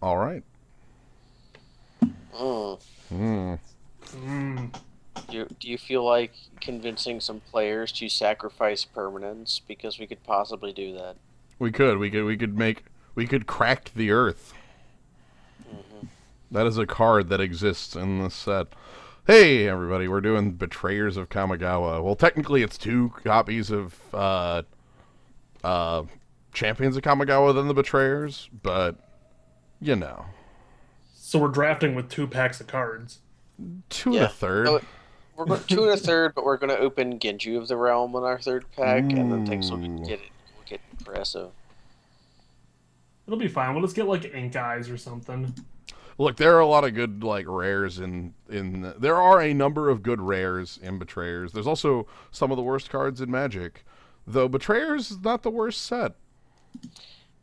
All right. Mm. Hmm. Do you feel like convincing some players to sacrifice permanence because we could possibly do that? We could crack the earth. Hmm. That is a card that exists in this set. Hey, everybody, we're doing Betrayers of Kamigawa. Well, technically, it's two copies of uh, Champions of Kamigawa than the Betrayers, but you know, So we're drafting with two packs of cards. two and a Yeah. third. So we're going two and a third, but we're going to open Genju of the Realm in our third pack, and then things will Ooh. get impressive. It'll be fine. We'll just get like ink eyes or something. Look, there are a lot of good like rares in. There are a number of good rares in Betrayers. There's also some of the worst cards in Magic, though Betrayers is not the worst set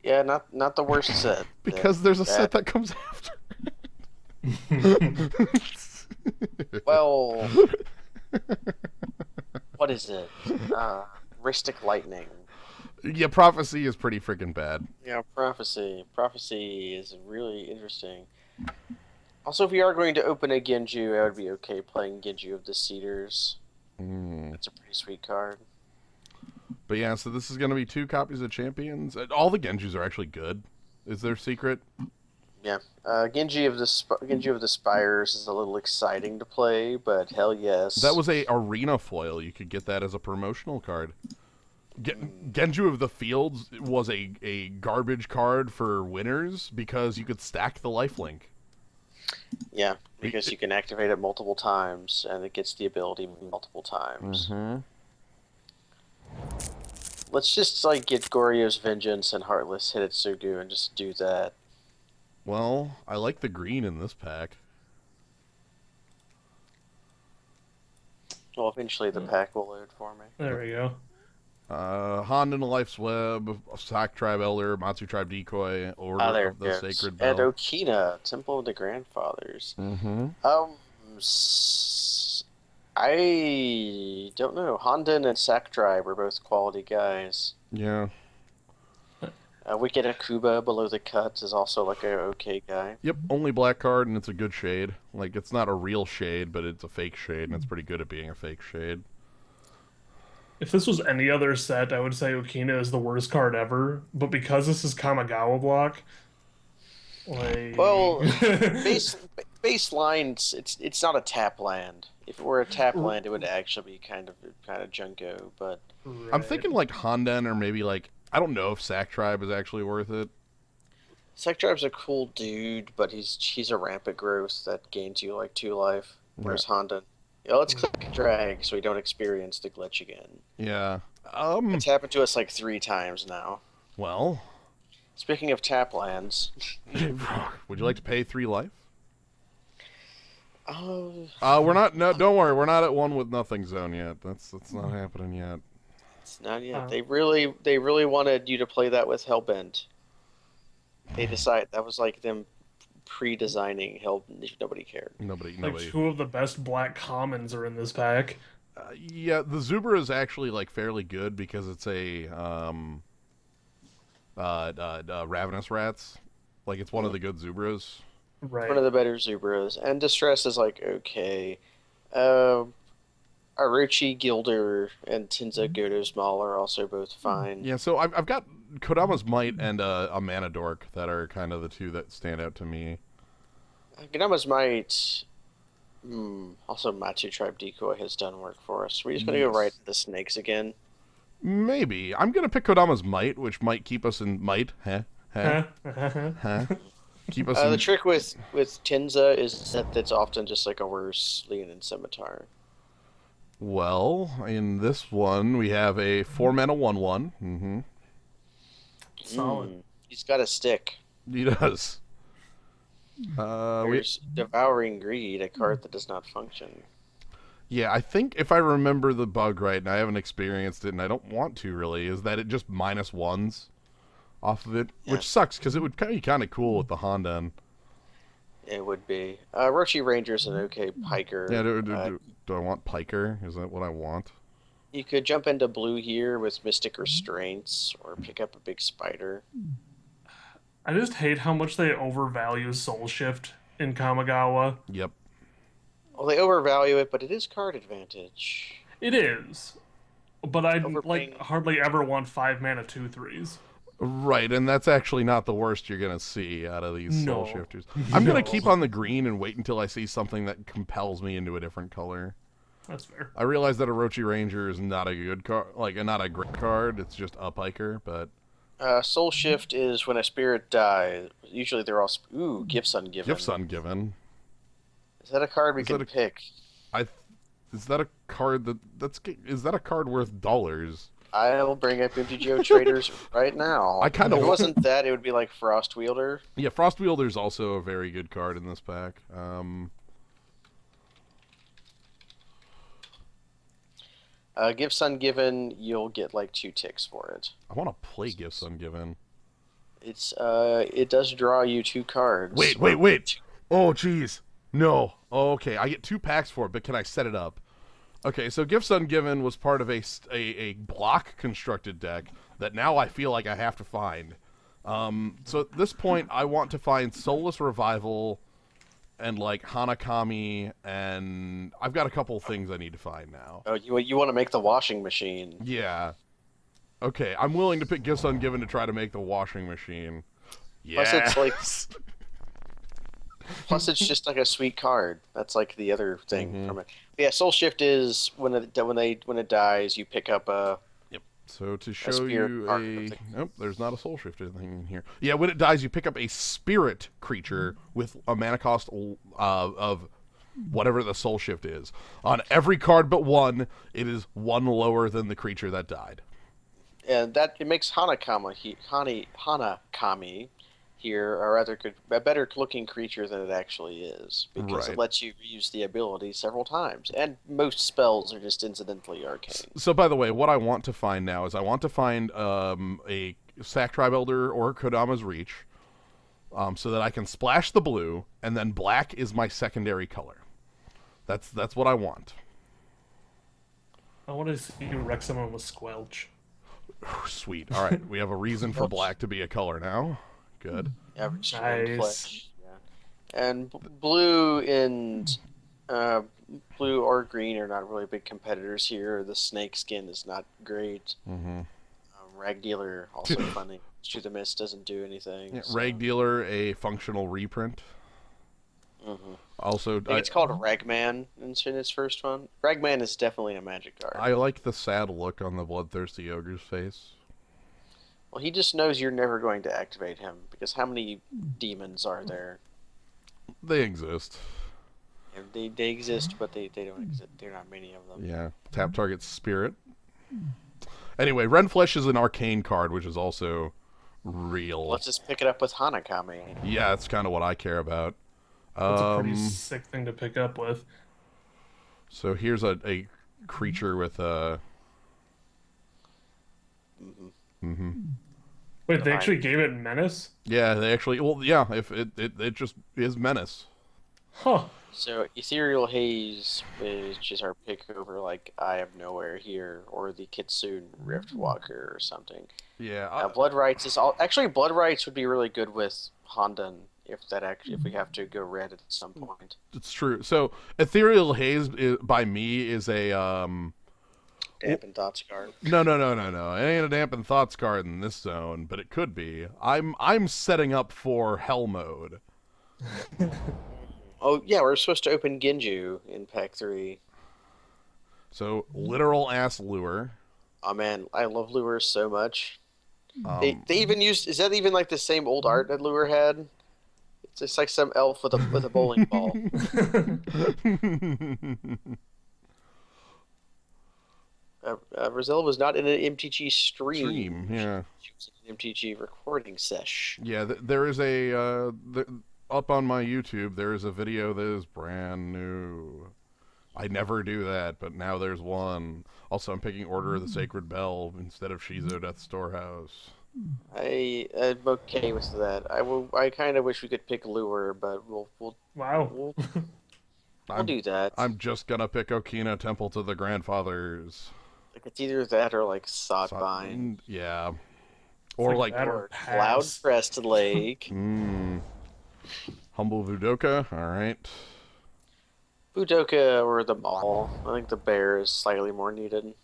Yeah, not the worst set. because there's a set That that comes after. well, what is it? Ristic Lightning. Yeah, Prophecy is pretty freaking bad. Yeah, Prophecy. Prophecy is really interesting. Also, if we are going to open a Genju, I would be okay playing Genju of the Cedars. Mm. It's a pretty sweet card. But yeah, so this is going to be two copies of Champions. All the Genjus are actually good. Is their secret? Yeah, Genji of the Spires is a little exciting to play, but hell That yes. was a arena foil. You could get that as a promotional card. Genju of the Fields was a garbage card for winners because you could stack the lifelink. Yeah, because you can activate it multiple times, and it gets the ability multiple times. Mm-hmm. Let's just like get Goryo's Vengeance and Heartless Hitotsugu and just do that. Well, I like the green in this pack. Well, eventually the pack will load for me. There we go. Han in the Life's Web, Sac Tribe Elder, Matsu Tribe Decoy, Order There of it the goes. Sacred And Bell. Okina, Temple of the Grandfathers. Mm-hmm. I don't know. Honden and Sack Tribe are both quality guys. Yeah. Wicked Akuba below the cut is also like a okay guy. Yep, only black card, and it's a good shade. Like, it's not a real shade, but it's a fake shade, and it's pretty good at being a fake shade. If this was any other set, I would say Okina is the worst card ever. But because this is Kamigawa block, like Well, baselines, it's not a tap land. If it were a tap land, it would actually be kind of junko. But I'm thinking, like, Honden, or maybe, like, I don't know if Sac Tribe is actually worth it. Sektribe's a cool dude, but he's a rampant growth that gains you like 2 life. Whereas Honden, yeah, let's click drag so we don't experience the glitch again. Yeah. It's happened to us like 3 times now. Well, Speaking of tap lands, would you like to pay 3 life? oh, We're not. No, don't worry. We're not at one with nothing zone yet. That's not happening yet. it's not yet. Uh. They really wanted you to play that with Hellbent. They decide that was like them pre-designing Hell. Nobody cared. Nobody. like two of the best black commons are in this pack. Yeah, the Zubra is actually like fairly good because it's a ravenous rats. Like it's one of the good Zubras. Right. One of the better Zubras, and Distress is like okay. Uh, Orochi, Gilder, and Tenza Goto's Maul are also both fine. Yeah, so I've got Kodama's Might and a Mana Dork that are kind of the two that stand out to me. Gnama's Might. Also, Matsu Tribe Decoy has done work for us. We're just gonna go Yes. right to the snakes again. Maybe I'm gonna pick Kodama's Might, which might keep us in might. Huh? Keep us. The In... trick with Tenza is that it's often just like a worse Leonin Scimitar. Well, in this one we have a 4-mana 1/1. Mm-hmm. Solid. He's got a stick. He does. There's Devouring Greed, a card that does not function. Yeah, I think if I remember the bug right, and I haven't experienced it, and I don't want to really, is that it just -1s off of it, Yeah. which sucks because it would be kind of cool with the Honda. It would be. Roshi Ranger's an okay piker. Yeah, do I want Piker? Is that what I want? You could jump into blue here with Mystic Restraints, or pick up a big spider. I just hate how much they overvalue Soul Shift in Kamigawa. Yep. Well, they overvalue it, but it is card advantage. It is, but I like Overpaying. hardly ever want 5 mana 2/3s. Right, and that's actually not the worst you're going to see out of these soul No. shifters. I'm going to No. keep on the green and wait until I see something that compels me into a different color. That's fair. I realize that Orochi Ranger is not a good card, like not a great card. It's just a piker, but Soul Shift is when a spirit dies. Usually they're all... Ooh, Gifts Ungiven. Gifts Ungiven. Is that a card we Is can that a- pick? Is that a card is that a card worth dollars? I'll bring up MTGO Traders right now. I kinda If it wa- wasn't that, it would be like Frost Wielder. Yeah, Frost Wielder's also a very good card in this pack. Gifts Ungiven, you'll get like 2 ticks for it. I want to play Gifts Ungiven. It does draw you 2 cards. Wait. Oh, jeez. No. Oh, okay, I get 2 packs for it, but can I set it up? Okay, so Gifts Ungiven was part of a block constructed deck that now I feel like I have to find. So at this point, I want to find Soulless Revival and like Hanakami, and I've got a couple things I need to find now. Oh, you want to make the washing machine? Yeah. Okay, I'm willing to pick Gifts Ungiven to try to make the washing machine. Yes. Plus it's like- Plus, it's just like a sweet card. That's like the other thing from it. Yeah, Soul Shift is when it dies, you pick up a. Yep. So to show spirit you card, a... I think. Nope, there's not a soul shifted thing in here. Yeah, when it dies, you pick up a spirit creature with a mana cost of whatever the soul shift is. On every card but one, it is 1 lower than the creature that died. And that it makes Hanakami here a better looking creature than it actually is, because Right. it lets you use the ability several times, and most spells are just incidentally arcane. So, by the way, what I want to find now is I want to find a Sack Tribe Elder or Kodama's Reach, so that I can splash the blue, and then black is my secondary color. That's what I want. I want to see you wreck someone with Squelch. Sweet. All right, we have a reason for black to be a color now. Good. Average Nice. flesh. Yeah. And blue and blue or green are not really big competitors here. The snake skin is not great. Mm-hmm. Rag Dealer also funny. Shoot the Mist doesn't do anything. Yeah, so- Rag Dealer, a functional reprint. Mhm. Also, I think it's called Ragman in its first one. Ragman is definitely a magic card. I like the sad look on the Bloodthirsty Ogre's face. Well, he just knows you're never going to activate him, because how many demons are there? They exist. And they exist, but they don't exist. There are not many of them. Yeah. Tap target's spirit. Anyway, Renflesh is an arcane card, which is also real. Let's just pick it up with Hanakami. Yeah, that's kind of what I care about. That's a pretty sick thing to pick up with. So here's a creature with a... Wait, they actually gave it Menace? Yeah, they actually... Well, yeah, if it just is Menace. Huh. So Ethereal Haze, which is our pick over like Eye of Nowhere here, or the Kitsune Riftwalker or something. Yeah. Blood Rights is all actually Blood Rights would be really good with Hondan if we have to go red at some point. It's true. So Ethereal Haze by me is a Dampen Thoughts card. no. It ain't a dampen thoughts card in this zone, but it could be. I'm setting up for hell mode. Oh yeah, we're supposed to open Genju in Pack 3. So literal ass lure. Oh man, I love Lure so much. They even used, is that even like the same old art that Lure had? It's just like some elf with a bowling ball. Rosella was not in an MTG stream. Yeah. She was in an MTG recording sesh. Yeah, there is up on my YouTube, there is a video that is brand new. I never do that, but now there's one. Also, I'm picking Order of the Sacred Bell instead of Shizo Death Storehouse. I'm okay with that. I kind of wish we could pick Lure, but we'll Wow. do that. I'm just gonna pick Okina Temple to the Grandfathers. Like it's either that or like Sodbind. Yeah. Or It's like that Or Cloud pass. Crest Lake. Humble Vudoka. All right. Budoka or the Maul. I think the bear is slightly more needed.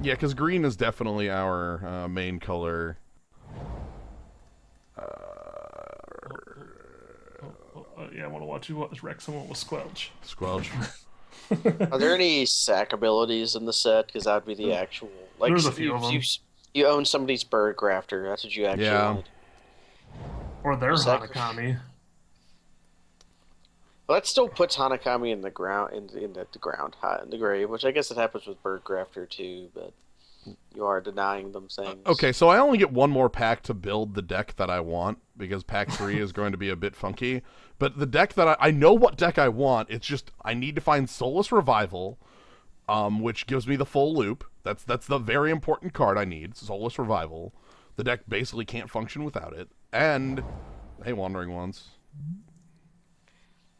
Yeah, because green is definitely our main color. Yeah, I want to watch you wreck someone with Squelch. Squelch. Are there any sack abilities in the set? Because that would be the actual. Like, There's a few of them. You own somebody's bird grafter. That's what you actually Yeah. want to do. Or their Sac- Hanakami. Well, that still puts Hanakami in the ground, in the ground, in the grave, which I guess it happens with bird grafter too. But you are denying them things. Okay, so I only get one more pack to build the deck that I want, because pack 3 is going to be a bit funky. But the deck that I know what deck I want, it's just I need to find Soulless Revival, which gives me the full loop. That's the very important card I need, Soulless Revival. The deck basically can't function without it. And, hey, Wandering Ones.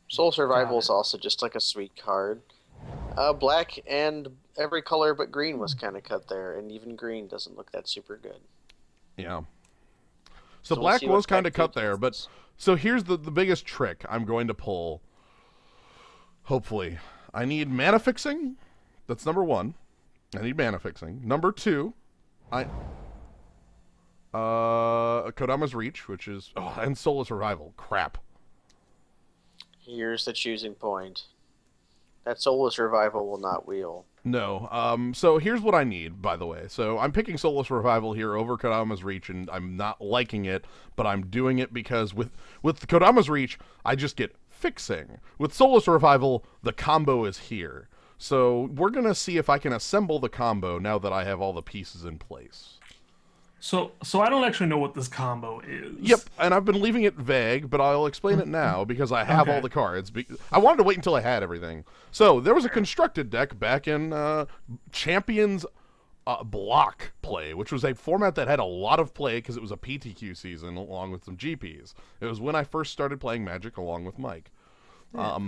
Soul Survival is also just like a sweet card. Black and every color but green was kind of cut there, and even green doesn't look that super good. Yeah. So So we'll black see what was kind of pack cut three there, but does. so here's the biggest trick I'm going to pull. Hopefully, I need mana fixing. That's number 1. I need mana fixing. Number 2, Kodama's Reach, which is and Soulless Revival. Crap. Here's the choosing point. That Soulless Revival will not wheel. No. So here's what I need, by the way. So I'm picking Soulless Revival here over Kodama's Reach, and I'm not liking it, but I'm doing it because with Kodama's Reach, I just get fixing. With Soulless Revival, the combo is here. So we're going to see if I can assemble the combo now that I have all the pieces in place. So I don't actually know what this combo is. Yep, and I've been leaving it vague, but I'll explain it now because I have all the cards. I wanted to wait until I had everything. So there was a constructed deck back in Champions Block Play, which was a format that had a lot of play because it was a PTQ season along with some GPs. It was when I first started playing Magic along with Mike. Yeah.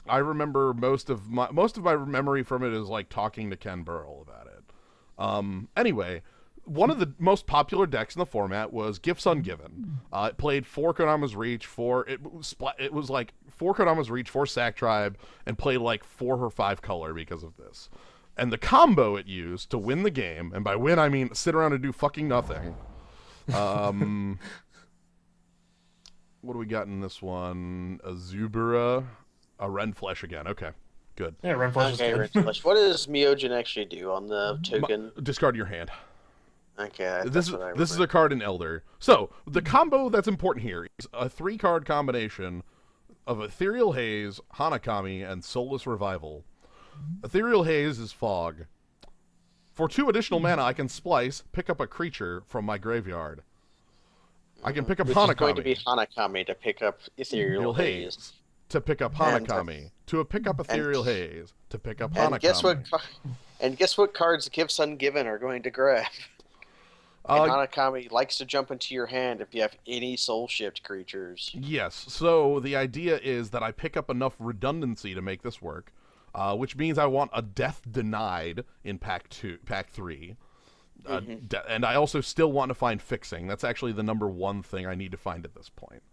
I remember most of my memory from it is like talking to Ken Burrell about it. Anyway. One of the most popular decks in the format was Gifts Ungiven. It played 4 Kodama's Reach, it was like 4 Kodama's Reach, 4 Sack Tribe, and played like 4 or 5 color because of this. And the combo it used to win the game, and by win I mean sit around and do fucking nothing. What do we got in this one? A Zubura, a Renflesh again. Okay, good. Yeah, Renflesh is good. Renflesh. What does Myojin actually do on the token? Discard your hand. Okay, This is a card in Elder. So, the combo that's important here is a 3-card combination of Ethereal Haze, Hanakami, and Soulless Revival. Ethereal Haze is Fog. For 2 additional mana, I can splice, pick up a creature from my graveyard. I can pick up Which Hanakami. is going to be Hanakami to pick up Ethereal Haze. To pick up Hanakami. To pick up Ethereal Haze. To pick up Hanakami. And guess what cards Gifts Ungiven are going to grab? And Hanakami likes to jump into your hand if you have any soul shift creatures. Yes, so the idea is that I pick up enough redundancy to make this work, which means I want a Death Denied in Pack 3. And I also still want to find Fixing. That's actually the number 1 thing I need to find at this point.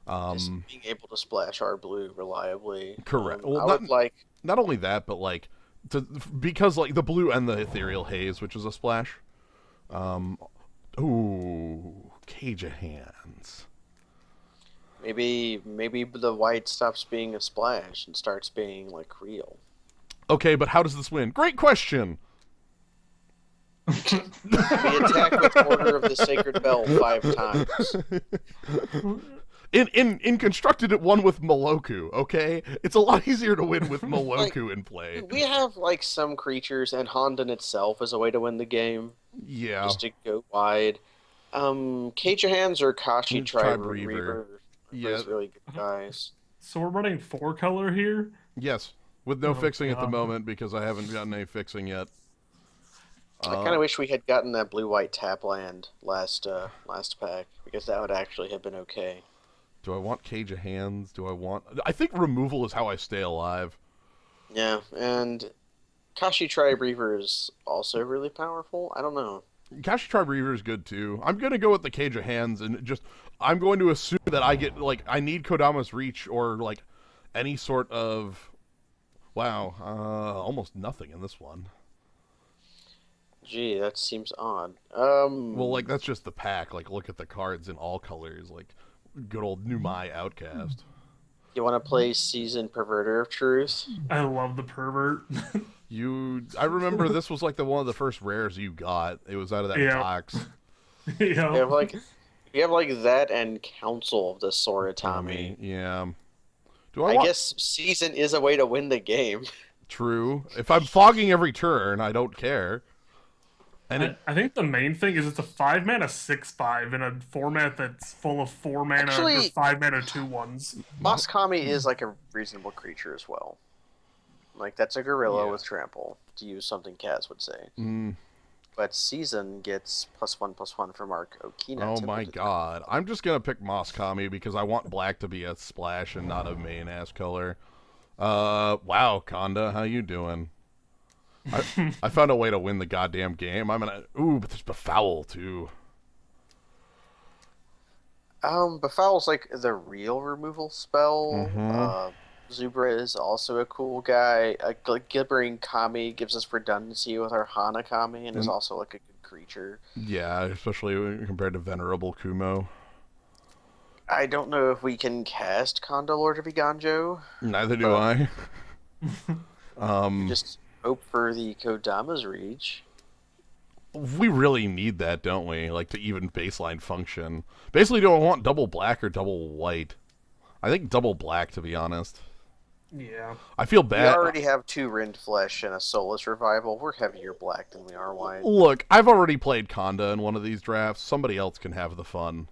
Just being able to splash our blue reliably. Correct. Not only that, but like because like the blue and the Ethereal Haze, which is a splash. Cage of Hands. Maybe the white stops being a splash and starts being like real. Okay, but how does this win? Great question. We attack with Order of the Sacred Bell 5 times. In Constructed, it won with Moloku, okay? It's a lot easier to win with Moloku in play. We have, like, some creatures, and Honden itself is a way to win the game. Yeah. Just to go wide. Cage of Hands or Kashi Tribe Reaver. Yeah. Really good guys. So we're running 4 color here? Yes. With no fixing at the moment, because I haven't gotten any fixing yet. I kind of wish we had gotten that blue-white tap land last pack, because that would actually have been okay. Do I want Cage of Hands? I think removal is how I stay alive. Yeah, and Kashi Tribe Reaver is also really powerful. I don't know. Kashi Tribe Reaver is good too. I'm gonna go with the Cage of Hands and just I'm going to assume that I get like I need Kodama's Reach or like any sort of wow, almost nothing in this one. Gee, that seems odd. Well, like that's just the pack. Like look at the cards in all colors. Like good old Numai Outcast. You want to play Seasoned Perverter of Truth? I love the pervert. I remember this was like one of the first rares you got. It was out of that box. You have like that and Council of the Soratami. Yeah. I guess Season is a way to win the game. True. If I'm fogging every turn, I don't care. And I think the main thing is it's a 5-mana 6/5 in a format that's full of 4-mana or 5-mana 2/1s. Moskami is like a reasonable creature as well. Like that's a gorilla with trample, to use something Kaz would say. But Season gets +1/+1 from Arc Okina. Oh my god. I'm just gonna pick Moskami because I want black to be a splash and not a main ass color. Wow, Konda, how you doing? I found a way to win the goddamn game. I'm gonna but there's Befoul too. Befoul's like the real removal spell. Zubra is also a cool guy. Gibbering Kami gives us redundancy with our Hana Kami and is also like a good creature. Yeah, especially compared to Venerable Kumo. I don't know if we can cast Konda Lord of Iganjo. Neither do I. Just hope for the Kodama's Reach. We really need that, don't we? Like, to even baseline function. Basically, do I want double black or double white? I think double black, to be honest. Yeah. I feel bad. We already have 2 Rend Flesh and a Soulless Revival. We're heavier black than we are white. Look, I've already played Konda in one of these drafts. Somebody else can have the fun.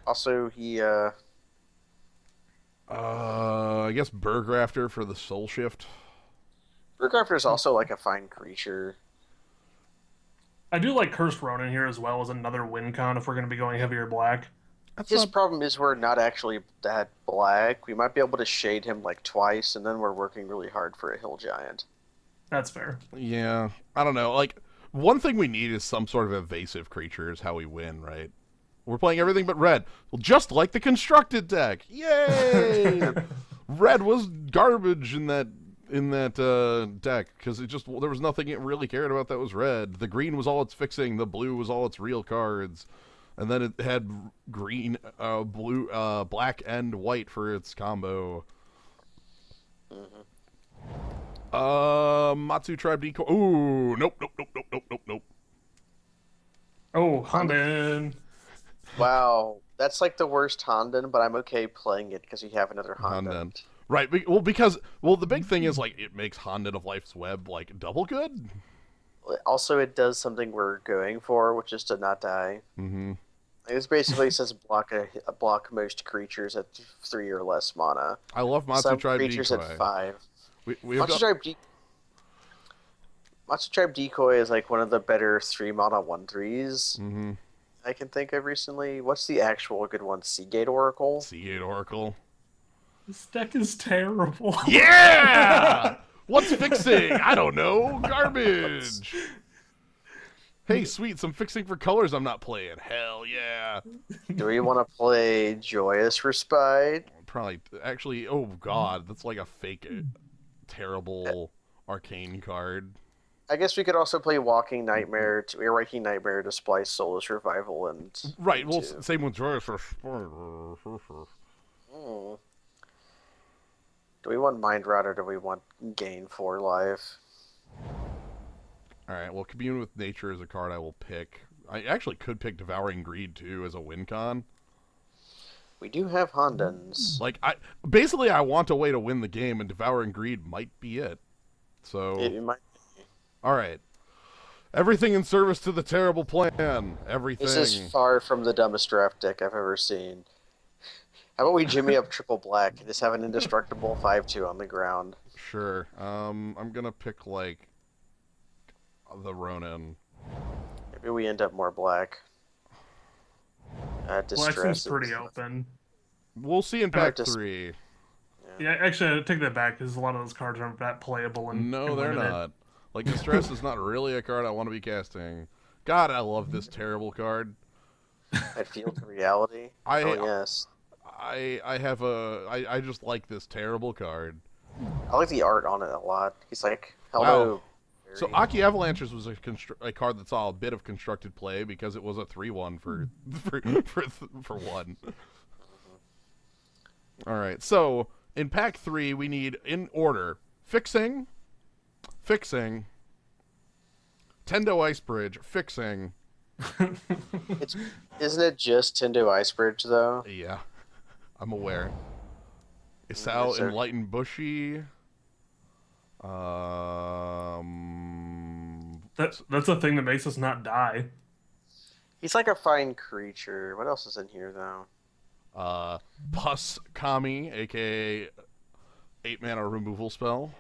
Also, he, I guess Burgrafter for the Soul Shift. Burgrafter is also like a fine creature. I do like Cursed Ronin here as well as another win con if we're going to be going heavier black. His problem is we're not actually that black. We might be able to shade him like twice, and then we're working really hard for a Hill Giant. That's fair. Yeah, I don't know. Like, one thing we need is some sort of evasive creature is how we win, right? We're playing everything but red. Well, just like the constructed deck. Yay! Red was garbage in that deck because there was nothing it really cared about that was red. The green was all it's fixing. The blue was all its real cards. And then it had green, blue, black, and white for its combo. Matsu Tribe Decoy. Ooh, nope. Oh, Honden. Wow, that's like the worst Honden, but I'm okay playing it because you have another Honden. Right, well, the big thing is, like, it makes Honden of Life's Web, like, double good. Also, it does something we're going for, which is to not die. It basically says block most creatures at 3 or less mana. I love Matsu Tribe Decoy. Some creatures at 5. Matsu Tribe Decoy is like one of the better 3 mana 1/3s I can think of recently. What's the actual good one? Seagate Oracle? Seagate Oracle. This deck is terrible. Yeah! What's fixing? I don't know. Garbage. Hey, sweet, some fixing for colors I'm not playing. Hell yeah. Do we want to play Joyous Respite? Probably. Actually, oh god, that's like a fake, terrible arcane card. I guess we could also play Waking Nightmare to splice Soulless Revival and... Right, well, same with Joyous Respite. Do we want Mind Rot or do we want Gain 4 life? Alright, well, Commune with Nature is a card I will pick. I actually could pick Devouring Greed, too, as a win con. We do have Hondens. Like, basically, I want a way to win the game, and Devouring Greed might be it. So... It might be. Alright. Everything in service to the terrible plan. Everything. This is far from the dumbest draft deck I've ever seen. How about we jimmy up triple black and just have an indestructible 5/2 on the ground? Sure. I'm gonna pick, like, the Ronin. Maybe we end up more black. Distress. Black seems pretty open. We'll see in pack 3. Yeah, actually, I take that back because a lot of those cards aren't that playable. No, they're not. Like, Distress is not really a card I want to be casting. God, I love this terrible card. I'd feel to reality. I Oh yes. I just like this terrible card. I like the art on it a lot. He's like, Wow. hello. So Barry." Aki Avalanches was a card that saw a bit of constructed play because it was a 3/1 for one. All right. So in pack 3, we need in order fixing, Tendo Ice Bridge, fixing. Isn't it just Tendo Icebridge though? Yeah, I'm aware. Isao there- Enlightened Bushy. That's a thing that makes us not die. He's like a fine creature. What else is in here though? Pus Kami, aka 8-mana removal spell.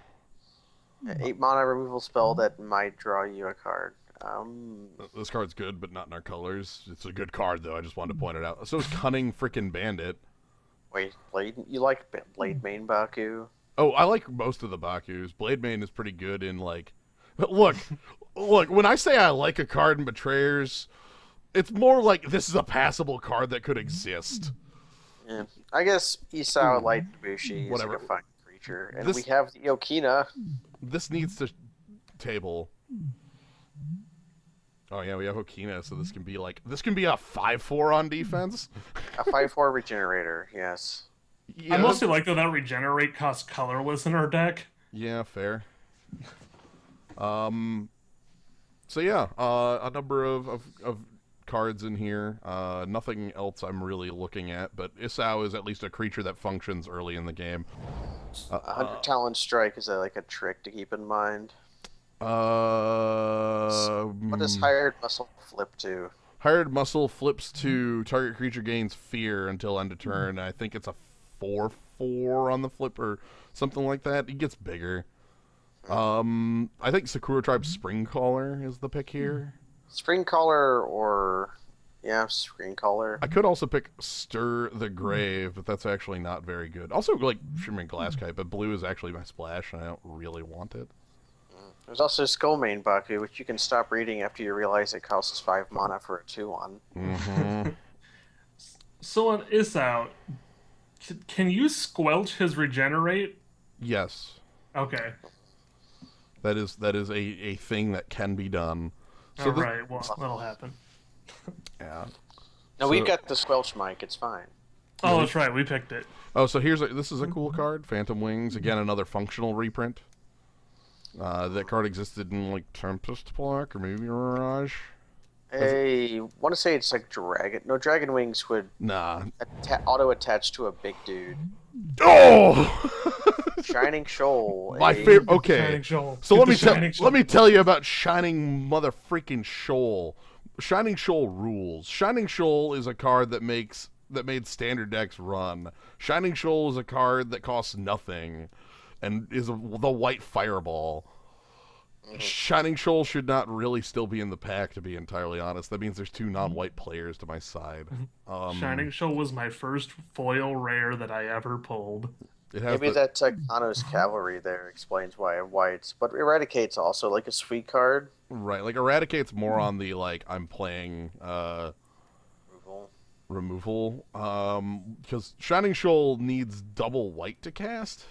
8 mana removal spell that might draw you a card. This card's good, but not in our colors. It's a good card, though. I just wanted to point it out. So is Cunning Frickin' Bandit. Wait, Blade? You like Blade Main Baku? Oh, I like most of the Bakus. Blade Main is pretty good in, like... But look, when I say I like a card in Betrayers, it's more like this is a passable card that could exist. Yeah, I guess Isao Light Bushi is Whatever. like a fine creature, and This- we have the Okina. This needs to table. Oh yeah, we have Okina, so this can be a 5/4 on defense. A 5/4 regenerator, yes. Yeah, I mostly like that regenerate costs colorless in our deck. yeah, fair. So yeah, a number of cards in here. Nothing else I'm really looking at, but Isao is at least a creature that functions early in the game. 100 Talent Strike is like a trick to keep in mind. What does Hired Muscle flip to? Hired Muscle flips to target creature gains fear until end of turn. I think it's a 4/4 on the flip or something like that. He gets bigger. I think Sakura Tribe's Springcaller is the pick here. Springcaller or... Yeah, Springcaller. I could also pick Stir the Grave, but that's actually not very good. Also, like, Shimmering Glasskite, but blue is actually my splash, and I don't really want it. There's also Skullmane Baku, which you can stop reading after you realize it costs 5 mana for a 2/1. Mm-hmm. So on Isao, can you squelch his regenerate? Yes. Okay. That is a thing that can be done. So Alright, well, that'll happen. Yeah. No, So- we've got the Squelch Mic, it's fine. Oh, that's right, we picked it. Oh, so this is a cool card. Phantom Wings. Again, another functional reprint. That card existed in, like, Tempest Block or maybe Mirage. I want to say it's like Dragon. No, Dragon Wings would Nah. auto-attach to a big dude. Oh! Shining Shoal. My a- favorite. Okay. Shining Shoal. So Get let the me Shining Shoal. let me tell you about Shining Mother Freaking Shoal. Shining Shoal rules. Shining Shoal is a card that made standard decks run. Shining Shoal is a card that costs nothing, and is the white fireball. Shining Shoal should not really still be in the pack, to be entirely honest. That means there's 2 non-white players to my side. Shining Shoal was my first foil rare that I ever pulled. It has Maybe that Tectonos Cavalry there explains why whites. But Eradicate's also like a sweet card. right. Like Eradicate's more on the like I'm playing removal. Because Shining Shoal needs double white to cast.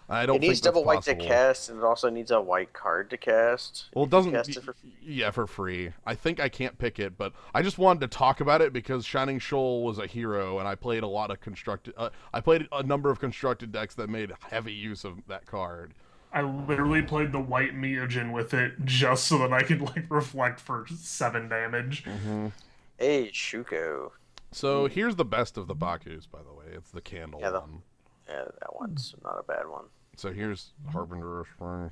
I don't It needs think that's double white to possible. cast, and it also needs a white card to cast. Well, it doesn't. Cast it for Yeah, for free. I think I can't pick it, but I just wanted to talk about it because Shining Shoal was a hero, and I played a lot of constructed. I played a number of constructed decks that made heavy use of that card. I literally played the white Miogen with it just so that I could like reflect for 7 damage. Hey, Shuko. So here's the best of the Bakus, by the way. It's the candle Yeah, one. Yeah, that one's not a bad one. So here's Harbinger of Spring.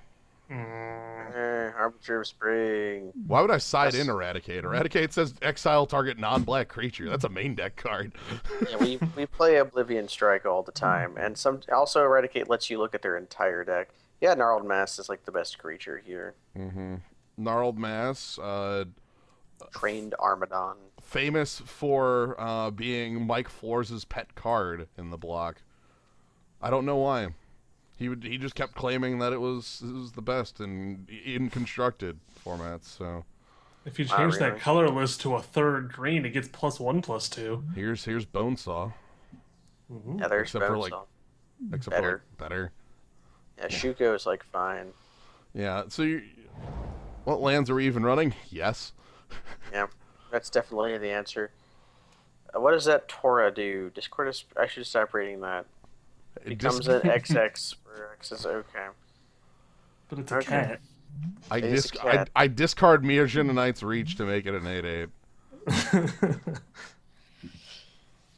Harbinger of Spring. Why would I side in Eradicate? Eradicate says exile target non-black creature. That's a main deck card. Yeah, we play Oblivion Strike all the time, and also Eradicate lets you look at their entire deck. Yeah, Gnarled Mass is like the best creature here. Gnarled Mass, Trained Armadon. famous for being Mike Flores' pet card in the block. I don't know why. He just kept claiming that it was the best in constructed formats. So If you Not change that really. color list to a third green, it gets +1/+2. Here's Bonesaw, Yeah, there's except for like Bonesaw. except for like Better. better. Yeah, Shuko is like fine. Yeah. So what lands are we even running? Yes. Yeah, that's definitely the answer. What does that Tora do? Discord is. I should stop reading that. Becomes an XX for X is okay. But it's a Okay. cat. It is a cat. I discard Miojin Knight's Reach to make it an 8/8.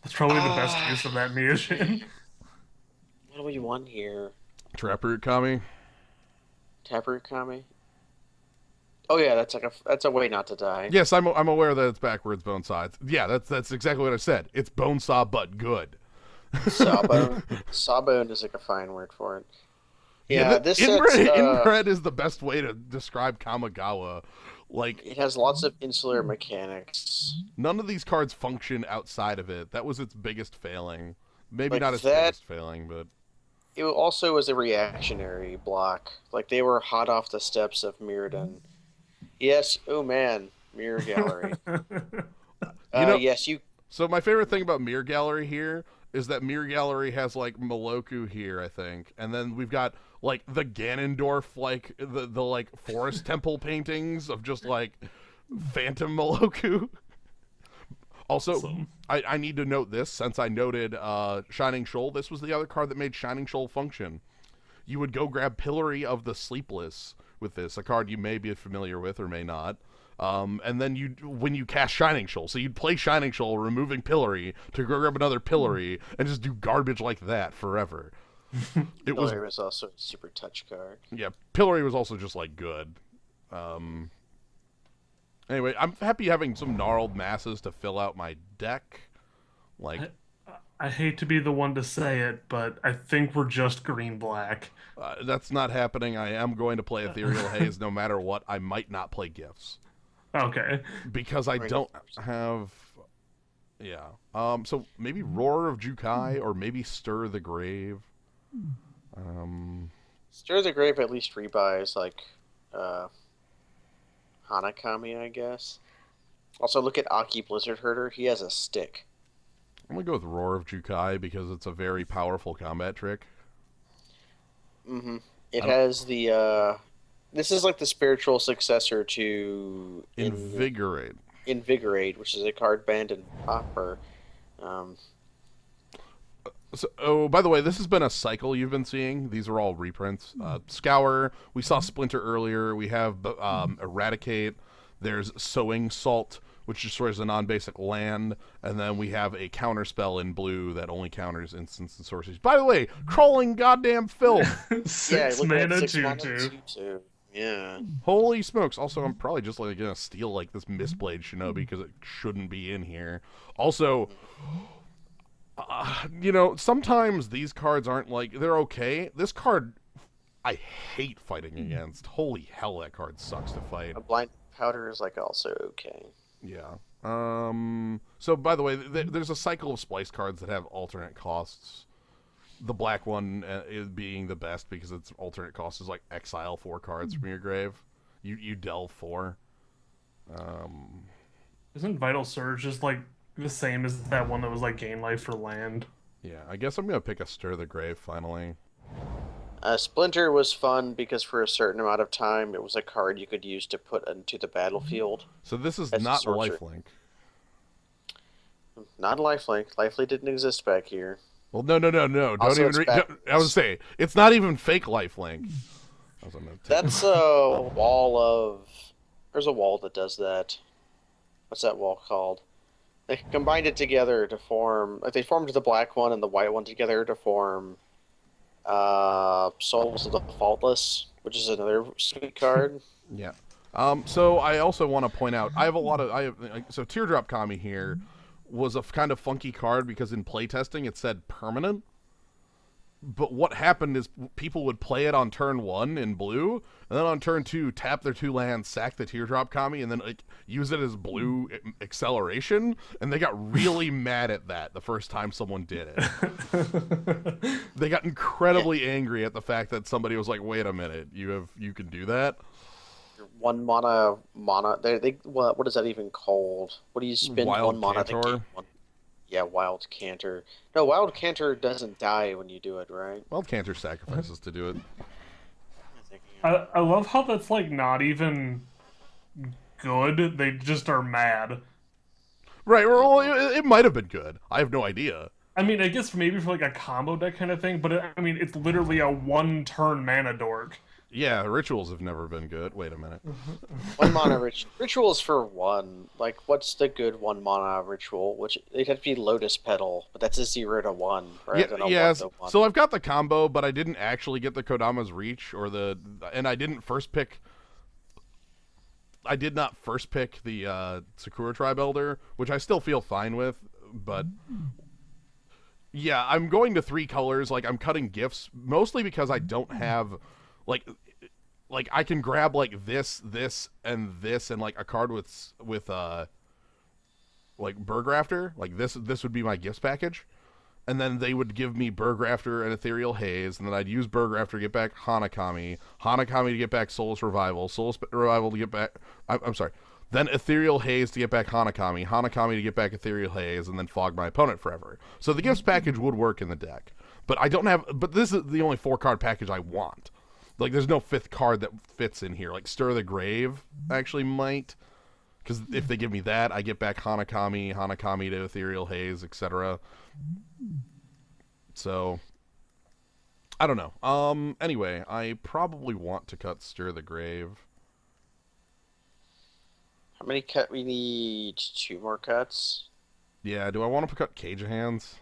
That's probably the best use of that Miojin. What do we want here? Taproot Kami. Taproot Kami. Oh yeah, that's a way not to die. Yes, I'm aware that it's backwards Bonesaw. Yeah, that's exactly what I said. It's Bonesaw but good. Sawbone. Sawbone is like a fine word for it. Yeah, this set's, inbred is the best way to describe Kamigawa. Like, it has lots of insular mechanics. none of these cards function outside of it. That was its biggest failing. Maybe Like not its that- biggest failing, but It also was a reactionary block. Like they were hot off the steps of Mirrodin. Yes, oh man, Mirror Gallery. Yes, you. So my favorite thing about Mirror Gallery here is that Mirror Gallery has like Moloku here, I think, and then we've got like the Ganondorf, like the like forest temple paintings of just like Phantom Moloku. Also, Awesome. I need to note this since I noted Shining Shoal. This was the other card that made Shining Shoal function. You would go grab Pillory of the Sleepless with this, a card you may be familiar with or may not. And then when you cast Shining Shoal, so you'd play Shining Shoal, removing Pillory to go grab another Pillory and just do garbage like that forever. It was Pillar was also a super touch card. yeah. Pillory was also just like good. Anyway, I'm happy having some gnarled masses to fill out my deck. Like, I hate to be the one to say it, but I think we're just green-black. that's not happening. I am going to play Ethereal Haze no matter what. I might not play Gifts. Okay. Because I don't have... Yeah. So maybe Roar of Jukai or maybe Stir the Grave. Stir the Grave at least rebuys like Hanakami, I guess. Also, look at Aki Blizzard Herder. He has a stick. I'm going to go with Roar of Jukai because it's a very powerful combat trick. Mm-hmm. It has the. This is like the spiritual successor to Invigorate. Invigorate, which is a card banned in Pauper. So, oh, by the way, this has been a cycle you've been seeing. These are all reprints. Scour, we saw Splinter earlier. We have Eradicate. There's Sowing Salt, which destroys a non-basic land. And then we have a counter spell in blue that only counters instants and sorceries. By the way, Crawling Goddamn Filth. Six look at mana, that, 6 mana, 2/2. 2/2. Yeah. Holy smokes. Also, I'm probably just like going to steal like this Mistblade Shinobi because it shouldn't be in here. Also... sometimes these cards aren't like, they're okay. This card, I hate fighting against. Holy hell, that card sucks to fight. A blind powder is like also okay. Yeah. So, by the way, there's a cycle of splice cards that have alternate costs. The black one is being the best because its alternate cost is like exile 4 cards from your grave. You delve 4. Isn't Vital Surge just like the same as that one that was like gain life for land? Yeah, I guess I'm going to pick a Stir the Grave finally. Splinter was fun because for a certain amount of time, it was a card you could use to put into the battlefield. So this is As a not sorcerer. lifelink. Not Lifelink. Lifelink didn't exist back here. Well, no. Don't Also, even. it's I was say it's not even fake lifelink. That's a wall of. There's a wall that does that. What's that wall called? They combined it together to form. Like they formed the black one and the white one together to form. Souls of the Faultless, which is another sweet card. Yeah. So I also want to point out I have so Teardrop Kami here was a kind of funky card because in playtesting it said permanent. But what happened is people would play it on turn 1 in blue, and then on turn 2 tap their 2 lands, sack the Teardrop Kami, and then use it as blue acceleration, and they got really mad at that the first time someone did it. They got incredibly angry at the fact that somebody was like, "Wait a minute, you can do that?" You're one mana. They what is that even called? What do you spend Wild one mana to Cantor? gain one? Yeah, Wild Canter. No, Wild Canter doesn't die when you do it, right? Well, Cantor sacrifices to do it. I'm thinking I love how that's like not even good. They just are mad. Right, well, it might have been good. I have no idea. I mean, I guess maybe for like a combo deck kind of thing, but I mean, it's literally a one-turn mana dork. Yeah, rituals have never been good. Wait a minute. one mana rituals for one. Like, what's the good one mana ritual? Which it'd have to be Lotus Petal, but that's a 0-1 rather than a Yes. 1-1. So I've got the combo, but I didn't actually get the Kodama's Reach and I didn't first pick. I did not first pick the Sakura Tribe Elder, which I still feel fine with, but yeah, I'm going to 3 colors. Like, I'm cutting gifts mostly because I don't have like I can grab like this, and like a card with like Burgrafter. Like this would be my gifts package. And then they would give me Burgrafter and Ethereal Haze, and then I'd use Burgrafter to get back Hanakami to get back Soulless Revival to get back... I'm sorry. Then Ethereal Haze to get back Hanakami to get back Ethereal Haze, and then fog my opponent forever. So the gifts package would work in the deck. But I don't have... But this is the only 4-card package I want. Like, there's no 5th card that fits in here. Like, Stir the Grave actually might... Because if they give me that, I get back Hanakami to Ethereal Haze, etc. So, I don't know. Anyway, I probably want to cut Stir the Grave. How many cut? We need 2 more cuts. Yeah, do I want to cut Cage of Hands?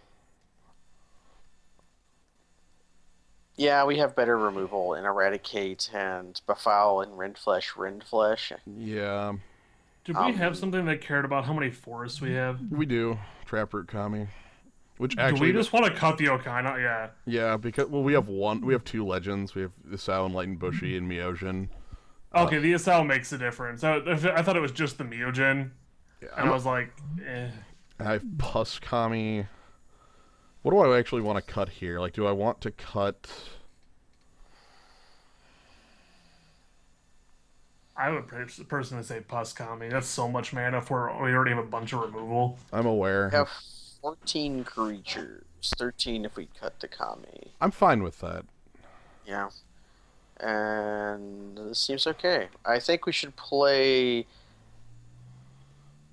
Yeah, we have better removal in Eradicate and Befoul and Rend-Flesh. Yeah, Did we have something that cared about how many forests we have? we do. Traproot Kami. Which Do actually... we just want to cut the Okina? Yeah. Yeah, because... Well, we have 2 legends. We have Isao and Light and Bushy and Myojin. Okay, the Asal makes a difference. I thought it was just the Myojin. Yeah, And I was like, eh. I have Pus Kami. What do I actually want to cut here? Like, do I want to cut... I would personally say Pus Kami. That's so much mana for we already have a bunch of removal. I'm aware. We have 14 creatures. 13 if we cut the Kami. I'm fine with that. Yeah. And this seems okay. I think we should play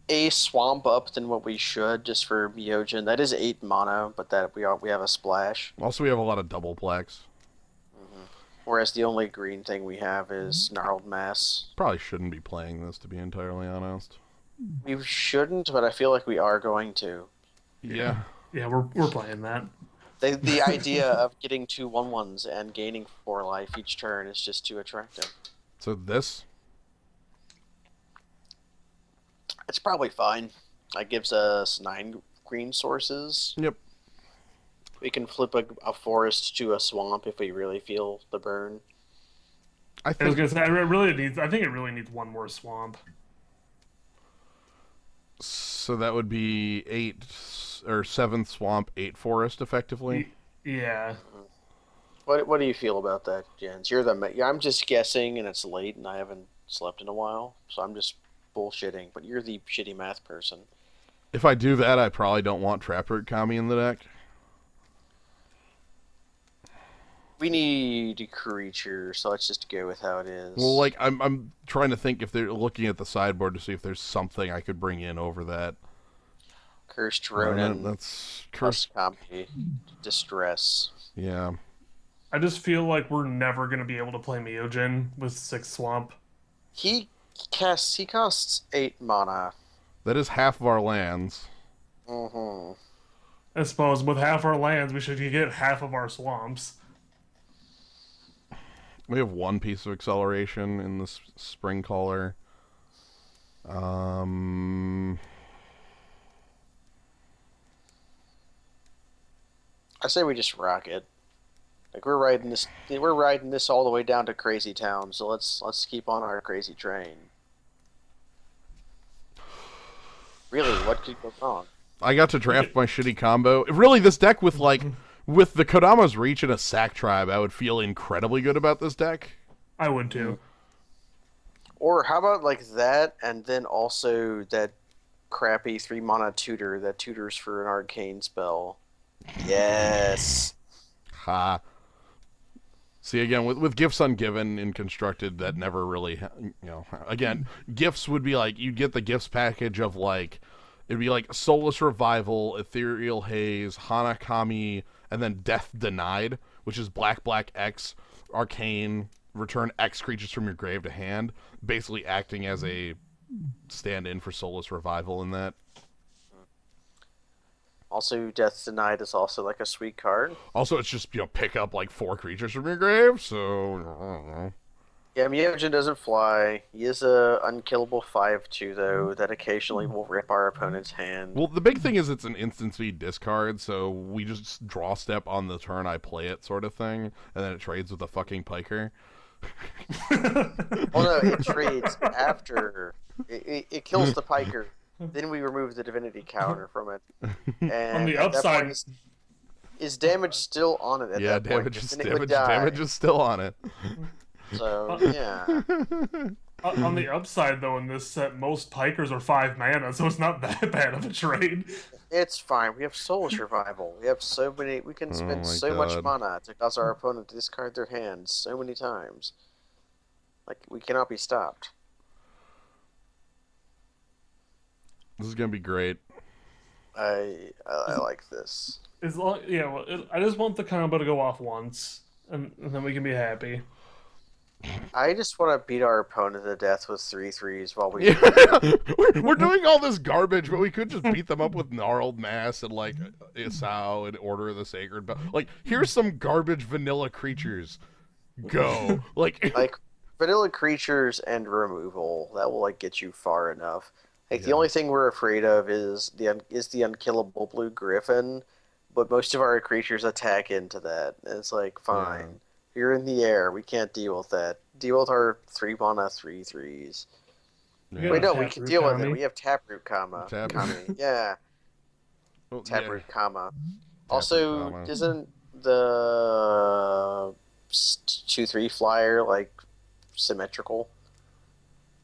a swamp up than what we should just for Myojin. That is 8 mana, but that we have a splash. Also, we have a lot of double blacks. Whereas the only green thing we have is Gnarled Mass. Probably shouldn't be playing this, to be entirely honest. We shouldn't, but I feel like we are going to. Yeah. Yeah, we're playing that. The idea of getting 2 1/1s and gaining 4 life each turn is just too attractive. So this? It's probably fine. That gives us 9 green sources. Yep. We can flip a forest to a swamp if we really feel the burn. I I was think... gonna say, I think it really needs one more swamp. So that would be 8 or 7 swamp, 8 forest, effectively. Yeah. What do you feel about that, Jens? I'm just guessing, and it's late, and I haven't slept in a while, so I'm just bullshitting. But you're the shitty math person. If I do that, I probably don't want Traproot Kami in the deck. We need a creature, so let's just go with how it is. Well, like, I'm trying to think if they're looking at the sideboard to see if there's something I could bring in over that. Cursed Ronin, That's plus cursed. Kami, Distress. Yeah. I just feel like we're never gonna be able to play Myojin with 6 swamp. He costs 8 mana. That is half of our lands. Mm-hmm. I suppose with half our lands, we should get half of our swamps. We have 1 piece of acceleration in this spring caller. I say we just rock it. Like we're riding this all the way down to Crazy Town, so let's keep on our crazy train. Really, what could go wrong? I got to draft my shitty combo. Really, this deck with with the Kodama's Reach and a Sack Tribe, I would feel incredibly good about this deck. I would too. Or how about like that, and then also that crappy 3 mana tutor that tutors for an arcane spell. Yes. Ha. See, again, with gifts ungiven in constructed, that never really, again, gifts would be like, you'd get the gifts package of like, it'd be like Soulless Revival, Ethereal Haze, Hanakami, and then Death Denied, which is black, black, X, arcane, return X creatures from your grave to hand, basically acting as a stand-in for Soulless Revival in that. Also, Death Denied is also like a sweet card. Also, it's just, pick up like 4 creatures from your grave, so, I don't know. Yeah, Myojin doesn't fly. He is a unkillable 5/2 though that occasionally will rip our opponent's hand. Well, the big thing is it's an instant speed discard, so we just draw step on the turn I play it sort of thing, and then it trades with a fucking piker. Well, no, it trades after. It kills the piker. Then we remove the divinity counter from it. And On the at that upside, point, is damage still on it at Yeah, that point? damage is, Then it would die. damage is still on it. So, yeah. on the upside though, in this set, most pikers are 5 mana, so it's not that bad of a trade. It's fine. We have Soulless Revival. We have so many. We can spend so much mana to cause our opponent to discard their hands so many times. Like, we cannot be stopped. This is gonna be great. I like this. I just want the combo to go off once, and then we can be happy. I just want to beat our opponent to death with 3/3s while we. we're doing all this garbage, but we could just beat them up with Gnarled Mass and like Isao and Order of the Sacred. But like, here's some garbage vanilla creatures. Go like Vanilla creatures and removal. That will like get you far enough. Like, the Yeah. only thing we're afraid of is the unkillable blue griffin, but most of our creatures attack into that. And it's like, fine, you're in the air. We can't deal with that. Deal with our 3 mana 3/3s. Yeah. Wait, no, we can deal with it. Kami? We have Taproot Kami. Yeah, Well, Taproot Kami. Taproot Also, Kami. isn't the 2/3 flyer like symmetrical?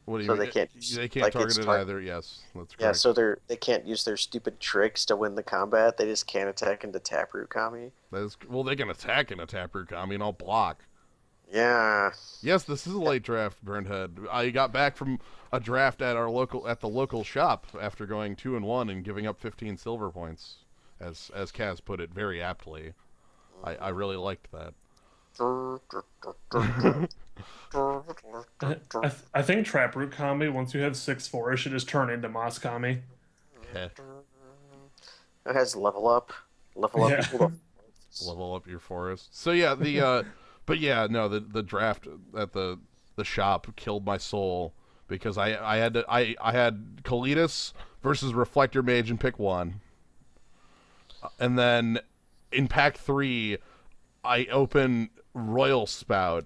What do you So mean? they can't They can't like, target it's it either. Yes, that's correct. Yeah, so they can't use their stupid tricks to win the combat. They just can't attack into Taproot Kami. Well, they can attack in a Taproot Kami and I'll block. Yeah. Yes, this is a late draft, Burnhead. I got back from a draft at the local shop after going 2-1 and giving up 15 silver points, as Kaz put it very aptly. I really liked that. I think Traproot Kami, once you have 6/4, should just turn into Moss Kami. Heh. It has level up. Level up. Yeah. Equal to- Level up your forest. So yeah, but yeah, no, the draft at the shop killed my soul because I had Kalidas versus Reflector Mage and pick one, and then in pack 3, I open Royal Spout,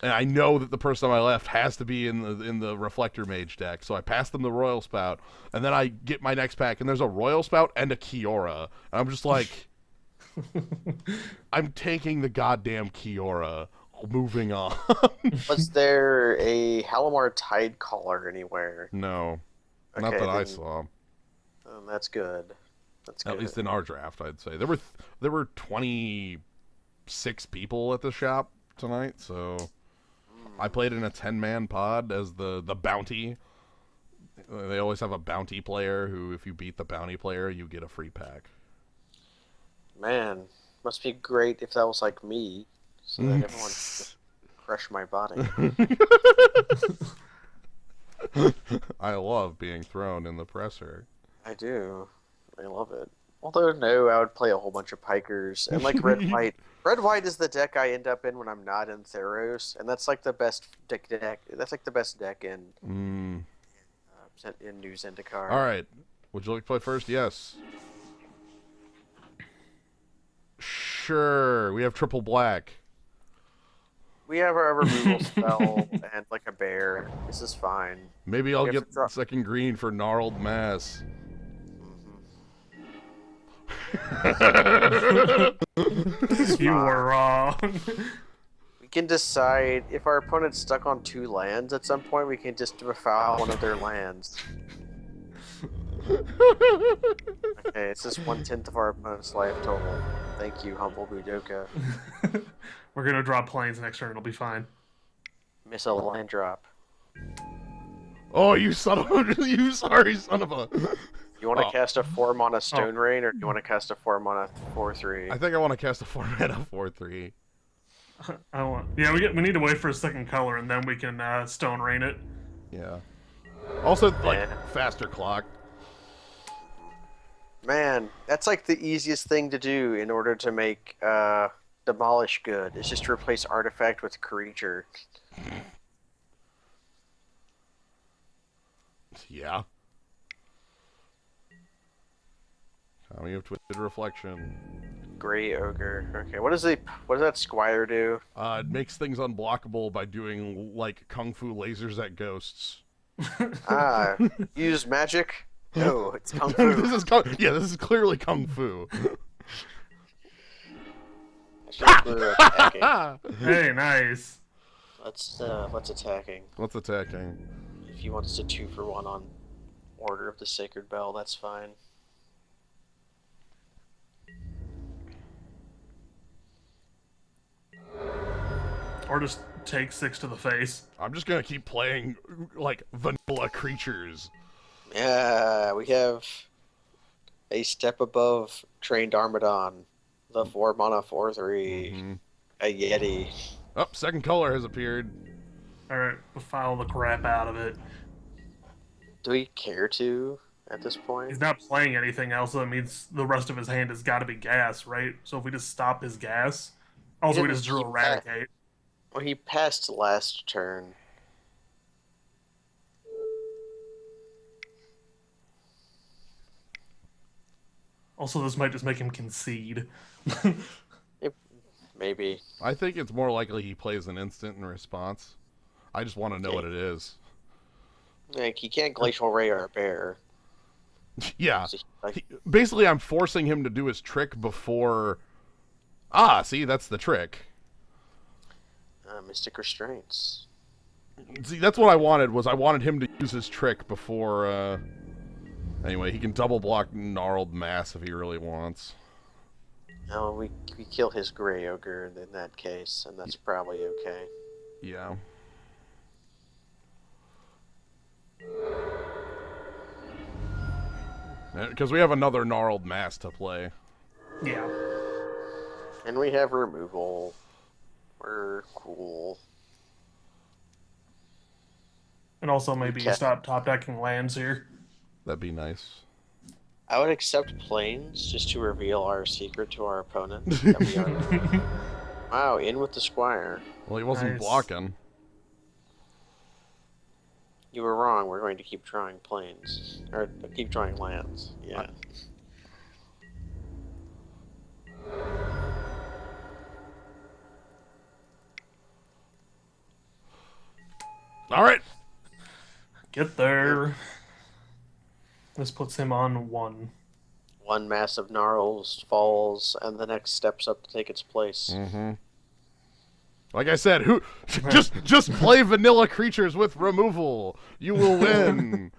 and I know that the person on my left has to be in the Reflector Mage deck, so I pass them the Royal Spout, and then I get my next pack, and there's a Royal Spout and a Kiora, and I'm just like, I'm taking the goddamn Kiora. Moving on. Was there a Halimar Tidecaller anywhere? No, not Okay, that I then- saw. That's good. That's good. At least in our draft, I'd say there were 26 people at the shop tonight, so I played in a 10-man pod as the bounty. They always have a bounty player who, if you beat the bounty player, you get a free pack. Man, must be great if that was like me, so that everyone could crush my body. I love being thrown in the presser. I do. I love it. Although, no, I would play a whole bunch of pikers. And, like, red-white. Red-white is the deck I end up in when I'm not in Theros. And that's, like, the best deck. That's, like, the best deck in New Zendikar. All right. Would you like to play first? Yes. Sure. We have triple black. We have our removal spell and, like, a bear. This is fine. Maybe I'll We have get to draw- second green for Gnarled Mass. You were wrong. can decide if our opponent's stuck on 2 lands at some point, we can just befoul one of their lands. Okay, it's just 1/10 of our opponent's life total. Thank you, humble Budoka. We're gonna draw planes next turn. It'll be fine. Miss a land drop. Oh, you son of a... You sorry son of a... You want to cast a 4-mana Stone Rain, or do you want to cast a 4-mana 4/3? I think I want to cast a 4-mana 4/3. I want. Yeah, we need to wait for a second color, and then we can Stone Rain it. Yeah. Also, like, faster clock. Man, that's like the easiest thing to do in order to make Demolish good. It's just to replace artifact with creature. Yeah. Coming of Twisted Reflection. Gray Ogre. Okay, what does that Squire do? It makes things unblockable by doing, like, Kung Fu lasers at ghosts. Use magic? No, it's Kung Fu. This is clearly Kung Fu. Hey, nice. Let's attacking. What's attacking? If you want us to 2-for-1 on Order of the Sacred Bell, that's fine. Or just take 6 to the face. I'm just gonna keep playing, like, vanilla creatures. Yeah, we have a step above Trained Armadon, the 4-mana 4/3, a Yeti. Oh, second color has appeared. Alright, we'll foul the crap out of it. Do we care to at this point? He's not playing anything else, so that means the rest of his hand has got to be gas, right? So if we just stop his gas, also we just drew Eradicate. Well, he passed last turn. Also, this might just make him concede. Maybe. I think it's more likely he plays an instant in response. I just want to know what it is. Like, he can't Glacial Ray our bear. Yeah. So, like, Basically, I'm forcing him to do his trick before... Ah, see, that's the trick. Mystic Restraints. See, that's what I wanted, was I wanted him to use his trick before, Anyway, he can double block Gnarled Mass if he really wants. No, we kill his Gray Ogre in that case, and that's probably okay. Yeah. Because we have another Gnarled Mass to play. Yeah. And we have removal. We're cool. And also maybe you stop top decking lands here. That'd be nice. I would accept planes just to reveal our secret to our opponent. Wow, in with the Squire. Well, he wasn't Nice. blocking. You were wrong. We're going to keep drawing planes. Or keep drawing lands. Yeah. Alright. Get there. This puts him on 1. One massive gnarls falls, and the next steps up to take its place. Mm-hmm. Like I said, just play vanilla creatures with removal. You will win,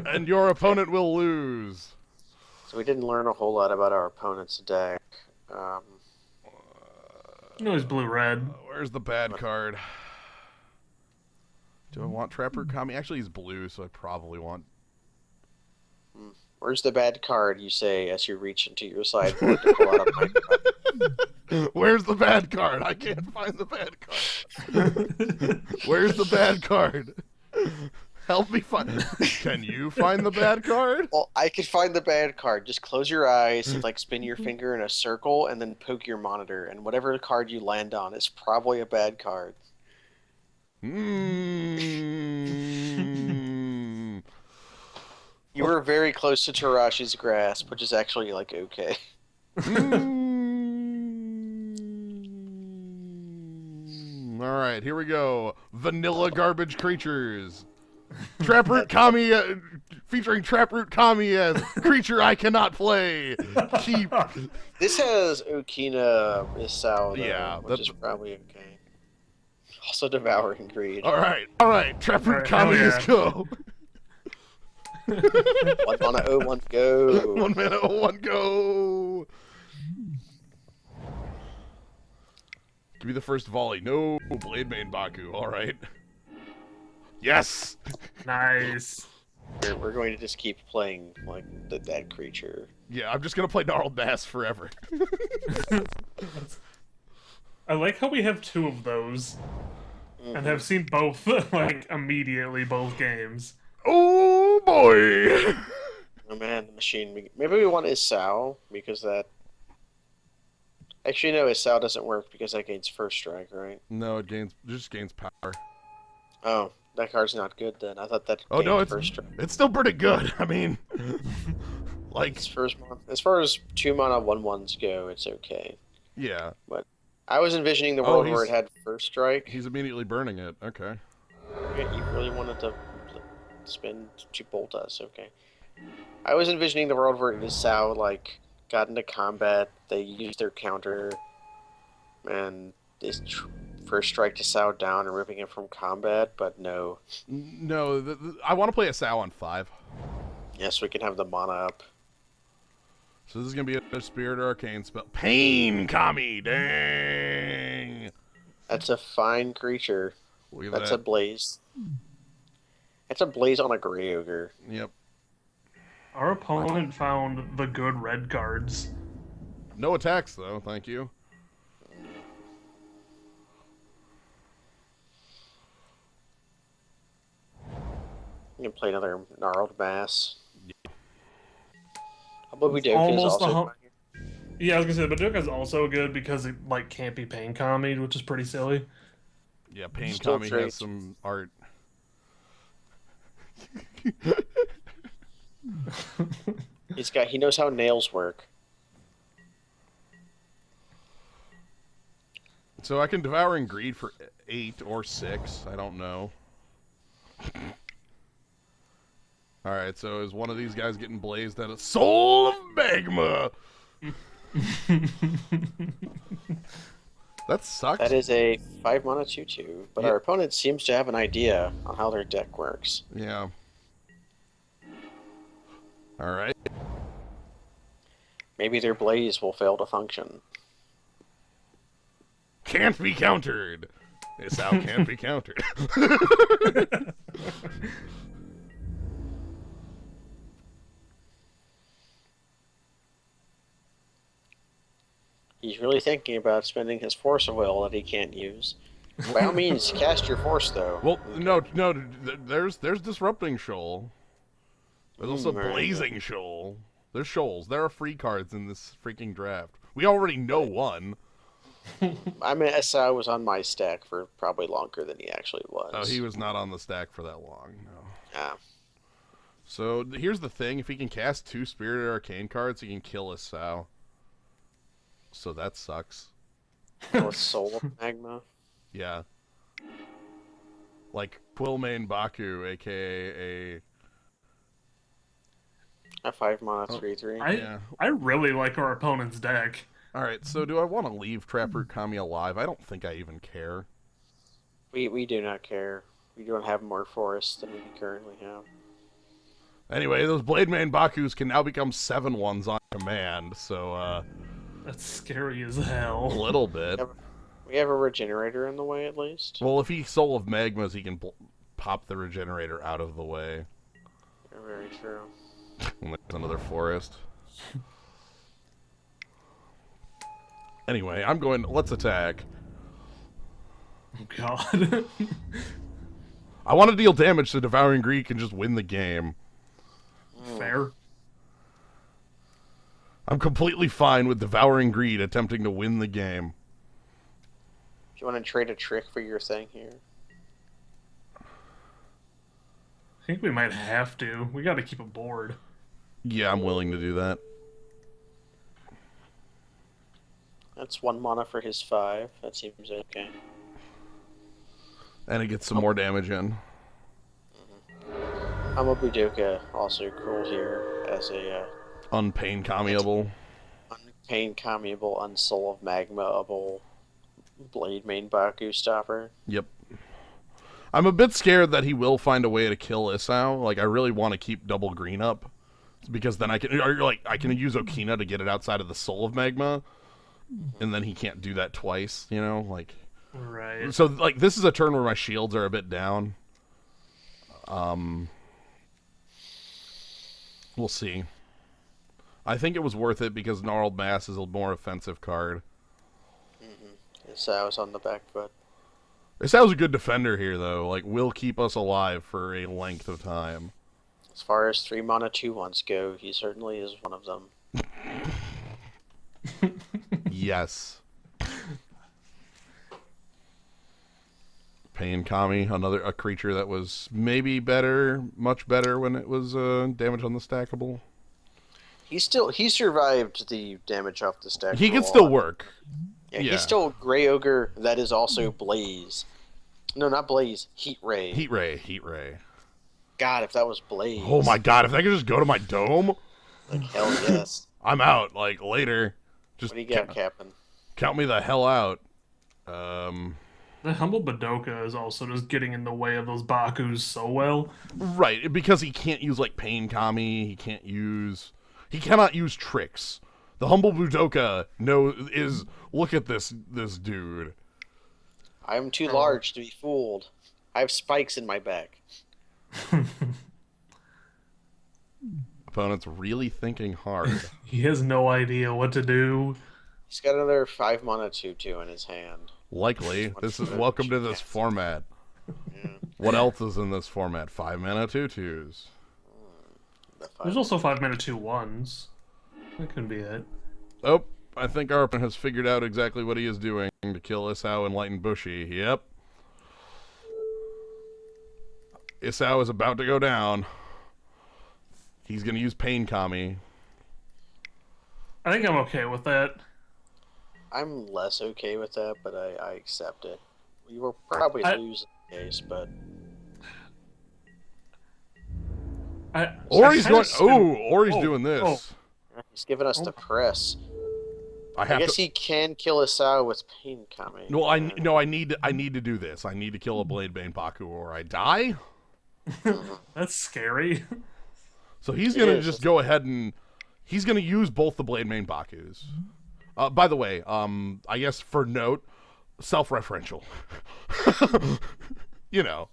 and your opponent will lose. So we didn't learn a whole lot about our opponent's deck. You know he's blue-red. Where's the bad card? Do I want Trapper Kami? Actually, he's blue, so I probably want... Where's the bad card, you say, as you reach into your sideboard to pull out a my card? Where's the bad card? I can't find the bad card. Where's the bad card? Help me find... Can you find the bad card? Well, I could find the bad card. Just close your eyes and, like, spin your finger in a circle and then poke your monitor. And whatever card you land on is probably a bad card. You were very close to Tarashi's Grasp, which is actually, like, okay. Alright, here we go. Vanilla garbage creatures. Traproot Kami, featuring Traproot Kami as creature I cannot play. Keep. This has Okina Misao, though, Yeah, which is probably okay. Also devouring greed. All right. Trapper Alright, Kami, hell let's go. 1 mana, 0-1, go. 1 mana, 0-1, go. Give me the first volley. No, Blade Main Baku. All right. Yes. Nice. We're going to just keep playing like the dead creature. Yeah, I'm just gonna play Gnarled Mass forever. I like how we have 2 of those, and have seen both, like, immediately, both games. Oh boy. Oh man, the machine. Maybe we want Isao because that. Actually, no, Isao doesn't work because that gains first strike, right? No, it just gains power. Oh, that card's not good then. I thought that. Oh no, gained first strike. it's still pretty good. I mean, like, It's first mon- As far as 2 mana 1/1s go, it's okay. yeah, I was envisioning the Oh, world where it he's- had first strike. he's immediately burning it. Okay. You really wanted to spin 2 Boltas, okay. I was envisioning the world where Isao like got into combat, they used their counter, and they first strike Isao down and ripping it from combat, but no. No, I want to play a Sao on 5. Yes, we can have the mana up. So this is gonna be a Spirit or Arcane spell. Pain Kami, dang. That's a fine creature. Look at That's that. a blaze. That's a blaze on a Grey Ogre. Yep. Our opponent found the good red cards. No attacks though. Thank you. You can play another Gnarled Mass. How about we do? Almost the Also Yeah, I was gonna say, Madoka's also good because it, like, can't be pain commied, which is pretty silly. Yeah, Pain Still Kami trade. has some art. he knows how nails work. So I can Devouring Greed for 8 or 6. I don't know. Alright, so is one of these guys getting blazed at a Soul of Magma? That sucks. That is a 5 mana 2/2, but Yeah. our opponent seems to have an idea on how their deck works. Yeah. Alright. Maybe their blaze will fail to function. Can't be countered. This out can't be countered. He's really thinking about spending his force of will that he can't use. By all means, cast your force though. Well, no, there's Disrupting Shoal. There's also right. Blazing Shoal. There's shoals. There are free cards in this freaking draft. We already know one. I mean, Isao was on my stack for probably longer than he actually was. Oh, he was not on the stack for that long, no. Yeah. So, here's the thing. If he can cast 2 Spirit or Arcane cards, he can kill a Sao. So that sucks. With Soul of Magma. Yeah. Like, Quillmane Baku, a.k.a. A 5 mana 3/3. Yeah. I really like our opponent's deck. Alright, so do I want to leave Trapper Kami alive? I don't think I even care. We do not care. We don't have more forests than we currently have. Anyway, those Blade Main Bakus can now become 7/1s on command, so, That's scary as a hell. little bit. We have a regenerator in the way at least. Well, if he Soul of Magmas, he can pop the Regenerator out of the way. Very true. And there's another forest. Anyway, let's attack. Oh, God. I want to deal damage so Devouring Greed can just win the game. Fair. I'm completely fine with Devouring Greed attempting to win the game. Do you want to trade a trick for your thing here? I think we might have to. We gotta keep a board. Yeah, I'm willing to do that. That's 1 mana for his 5. That seems okay. And it gets some more damage in. Amabudoka also cool here as a Unpain Kamiable. unpain commuable, unsoul of magma-able Blade main Baku stopper. Yep. I'm a bit scared that he will find a way to kill Isao. Like, I really want to keep double green up, because then I can use Okina to get it outside of the Soul of Magma, and then he can't do that twice. You know, like. Right. So like this is a turn where my shields are a bit down. We'll see. I think it was worth it because Gnarled Mass is a more offensive card. Isao's on the back foot. Isao's a good defender here, though. Like, will keep us alive for a length of time. As far as 3 mana 2/1s go, he certainly is one of them. Yes. Pain Kami, a creature that was maybe better, much better when it was damage on the stackable. He survived the damage off the stack. He can still work. Yeah, he's still Grey Ogre that is also Blaze. No, not Blaze. Heat Ray. Heat Ray. God, if that was Blaze. Oh my god, if I could just go to my dome. Like, hell yes. I'm out, like, later. Just What do you got, Captain? Count me the hell out. The Humble Badoka is also just getting in the way of those Bakus so well. Right, because he can't use, like, Pain Kami. He cannot use tricks. The Humble Budoka look at this dude. I am too large to be fooled. I have spikes in my back. Opponent's really thinking hard. He has no idea what to do. He's got another 5 mana 2/2 in his hand. Likely. Welcome to this format. Yeah. What else is in this format? 5 mana 2/2s. There's also 5 mana 2/1s. That could be it. Oh, I think our opponent has figured out exactly what he is doing to kill Isao and Light and Bushy. Yep. Isao is about to go down. He's going to use Pain Kami. I think I'm okay with that. I'm less okay with that, but I accept it. We were probably losing the case, but... Or he's doing this. Oh. He's giving us the press. I guess he can kill Isao with Pain Kami. No, I need to do this. I need to kill a Blade Bane Baku or I die. That's scary. So he's gonna just go ahead and he's gonna use both the Blade Bane Bakus. By the way, I guess for note, self-referential. You know,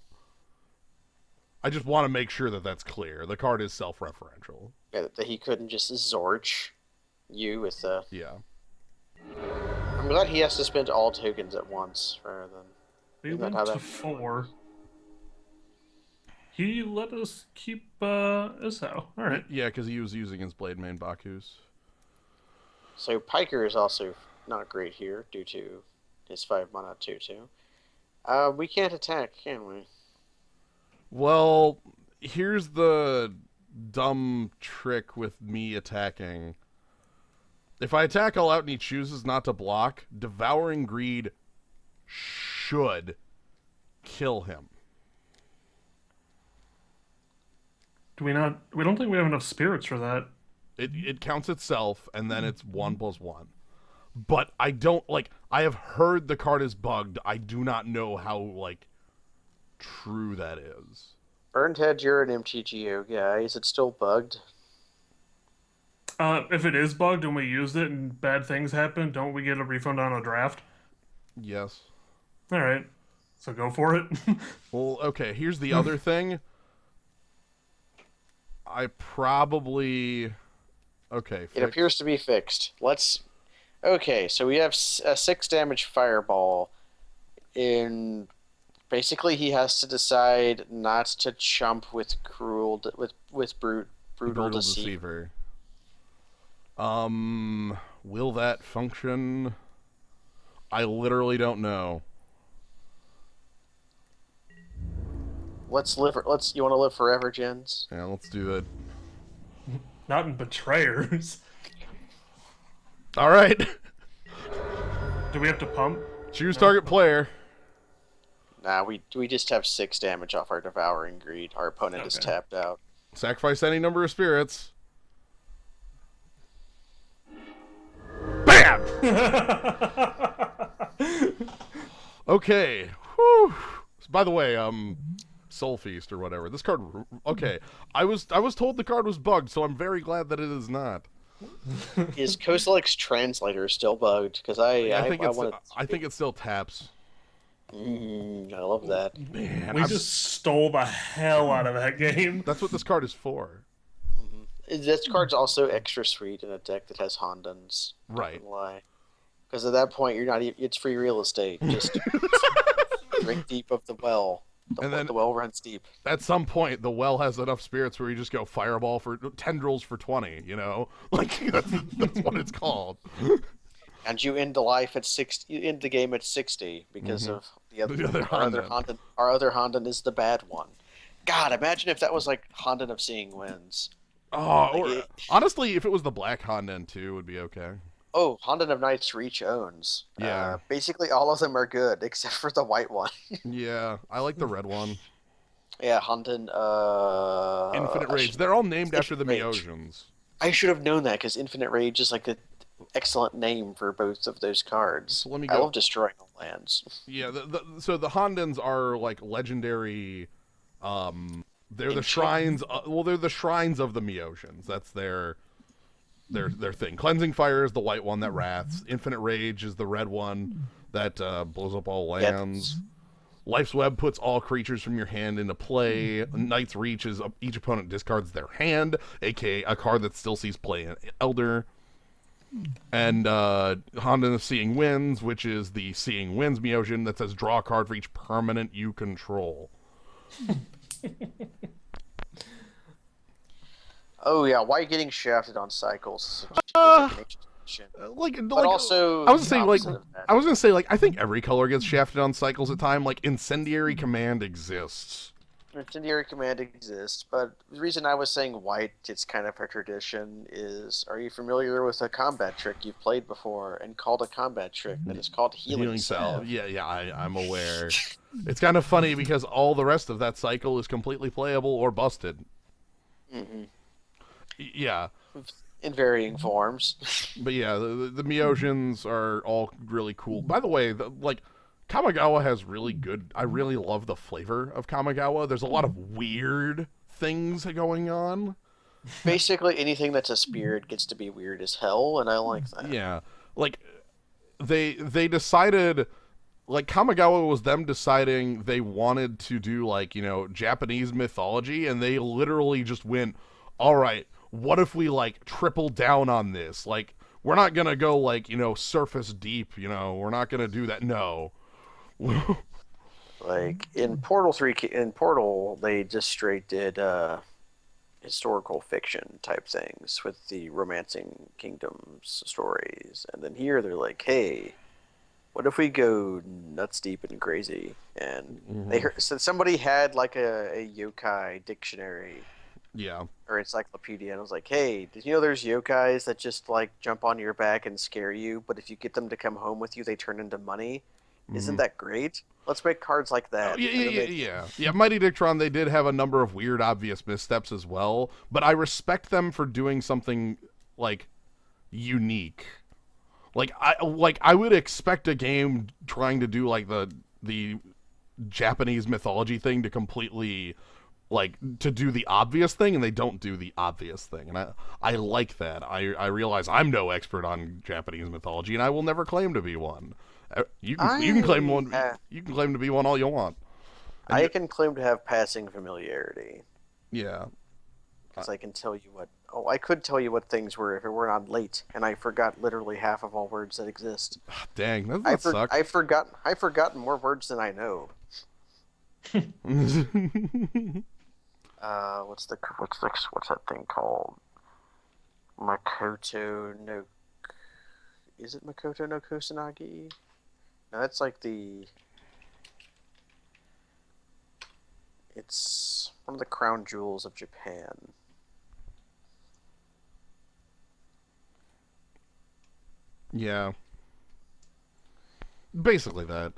I just want to make sure that that's clear. The card is self-referential. Yeah, that he couldn't just Zorch you with the... Yeah. I'm glad he has to spend all tokens at once rather than... We went to 4. He let us keep Isao. Alright. Yeah, because he was using his Blade Bane Bakus. So Piker is also not great here due to his 5 mana 2/2. We can't attack, can we? Well, here's the dumb trick with me attacking. If I attack all out and he chooses not to block, Devouring Greed should kill him. Do we not? We don't think we have enough spirits for that. It counts itself, and then it's 1+1. But I don't, like, I have heard the card is bugged. I do not know how, like, true that is. Burned you're an MTGO guy. Is it still bugged? If it is bugged and we used it and bad things happen, don't we get a refund on a draft? Yes. Alright. So go for it. Well, okay, here's the other thing. I probably... Okay. It appears to be fixed. Okay, so we have a 6 damage fireball. Basically, he has to decide not to chump with brutal deceiver. Will that function? I literally don't know. You want to live forever, Jens? Yeah, let's do that. Not in Betrayers. All right. Do we have to pump? Choose target player. Nah, we just have 6 damage off our Devouring Greed. Our opponent is tapped out. Sacrifice any number of spirits. BAM! Okay. Whew. By the way, Soul Feast or whatever. This card. Okay, I was told the card was bugged, so I'm very glad that it is not. Is Kozilek's translator still bugged? Because I think it still taps. I love that. Man, We just stole the hell out of that game. That's what this card is for. This card's also extra sweet in a deck that has Hondens. Right. Lie. Because at that point, you're not. It's free real estate. Just drink deep of the well. The well runs deep. At some point, the well has enough spirits where you just go fireball for tendrils for 20. You know, like that's what it's called. And you end the life at 60. You end the game at 60 because of the other Honden. Our other Honden is the bad one. God, imagine if that was like Honden of Seeing Winds. Oh, honestly, if it was the black Honden too, it would be okay. Oh, Honden of Night's Reach owns. Yeah. Basically, all of them are good except for the white one. Yeah, I like the red one. Yeah, Honden. Infinite Rage. They're all named after the Meosians. I should have known that because Infinite Rage is like an excellent name for both of those cards. So let me go. I love destroying lands. Yeah, so the Hondens are like legendary. They're the shrines. They're the shrines of the Meosians. That's their thing. Cleansing Fire is the white one that wraths. Infinite Rage is the red one that blows up all lands. Yep. Life's Web puts all creatures from your hand into play. Night's Reach is each opponent discards their hand, aka a card that still sees play in Elder. And Honden of Seeing Winds, which is the Seeing Winds Meosian that says draw a card for each permanent you control. Oh yeah, why are you getting shafted on cycles? But also, I was gonna say I think every color gets shafted on cycles at time. Like Incendiary Command exists. Incendiary Command exists, but the reason I was saying white, it's kind of a tradition, is are you familiar with a combat trick you've played before and called a combat trick that is called Healing Salve? Yeah, I'm aware. It's kind of funny because all the rest of that cycle is completely playable or busted. Mm-hmm. Yeah. In varying forms. But yeah, the Meosians are all really cool. By the way, Kamigawa has really good... I really love the flavor of Kamigawa. There's a lot of weird things going on. Basically, anything that's a spirit gets to be weird as hell, and I like that. Yeah. They decided... Kamigawa was them deciding they wanted to do, Japanese mythology, and they literally just went, all right, what if we, triple down on this? We're not gonna go, surface deep, we're not gonna do that. No. In Portal, they just straight did historical fiction type things with the Romancing Kingdoms stories, and then here they're like, hey, what if we go nuts deep and crazy? And they heard, so somebody had a yokai dictionary, or encyclopedia, and I was like, hey, did you know there's yokais that just jump on your back and scare you, but if you get them to come home with you, they turn into money? Isn't that great? Let's make cards like that. Oh, yeah. Mighty Dictron, they did have a number of weird, obvious missteps as well, but I respect them for doing something unique. I would expect a game trying to do the Japanese mythology thing to completely to do the obvious thing, and they don't do the obvious thing, and I like that. I realize I'm no expert on Japanese mythology, and I will never claim to be one. You can claim one. You can claim to be one all you want. I can claim to have passing familiarity. Yeah, because I can tell you what. Oh, I could tell you what things were if it were not late, and I forgot literally half of all words that exist. Dang, that sucks. I've forgotten more words than I know. What's that thing called? Makoto no. Is it Makoto no Kusanagi? No, that's it's one of the crown jewels of Japan. Yeah. Basically that.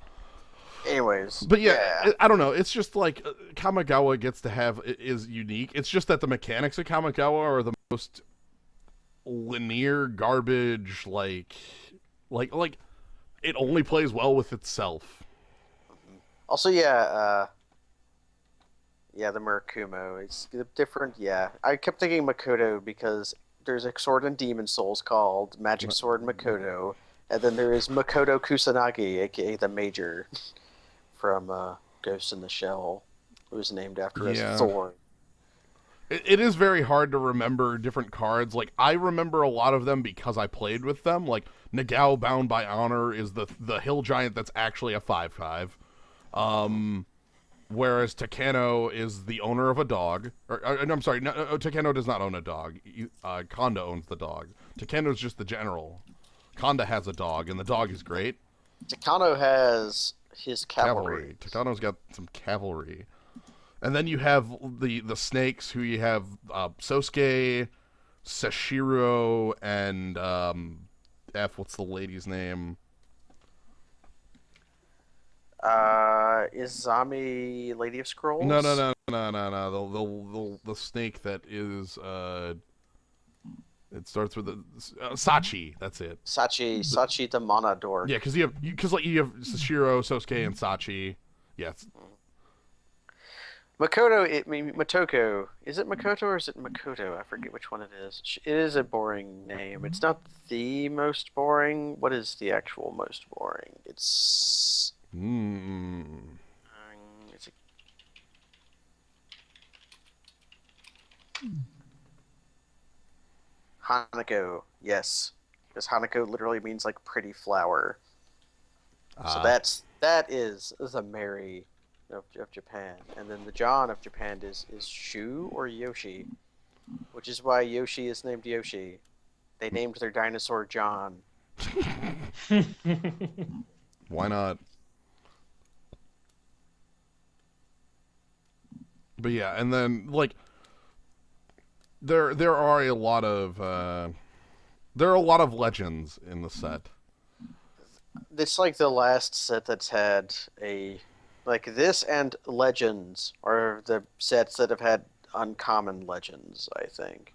Anyways. But yeah, I don't know. It's just Kamigawa gets to have is unique. It's just that the mechanics of Kamigawa are the most linear garbage. It only plays well with itself. Also, yeah, the Murakumo. It's different. Yeah, I kept thinking Makoto because there's a sword in Demon Souls called Magic Sword Makoto, and then there is Makoto Kusanagi, aka the Major, from Ghost in the Shell, who was named after his Yeah. sword. It is very hard to remember different cards. Like, I remember a lot of them because I played with them. Like, Nagao Bound by Honor is the hill giant that's actually a 5/5. Whereas Takano is the owner of a dog. No, I'm sorry, no, Takano does not own a dog. Konda owns the dog. Takano's just the general. Konda has a dog, and the dog is great. Takano has his cavalry. Takano's got some cavalry. And then you have the snakes, who you have Sosuke, Sashiro, and what's the lady's name? Is Zami Lady of Scrolls? No. The snake that is it starts with Sachi. That's it. Sachi the Mana Dork. Yeah, because you have Sashiro, Sosuke, and Sachi. Yes. Makoto, Motoko. Is it Makoto or is it Makoto? I forget which one it is. It is a boring name. It's not the most boring. What is the actual most boring? It's. It's Hanako. Yes, because Hanako literally means like pretty flower. So that is the Mary of Japan, and then the John of Japan is Shu or Yoshi, which is why Yoshi is named Yoshi. They named their dinosaur John. Why not? But yeah, and then like there are a lot of legends in the set. It's like the last set that's had a like this, and Legends are the sets that have had uncommon legends, I think.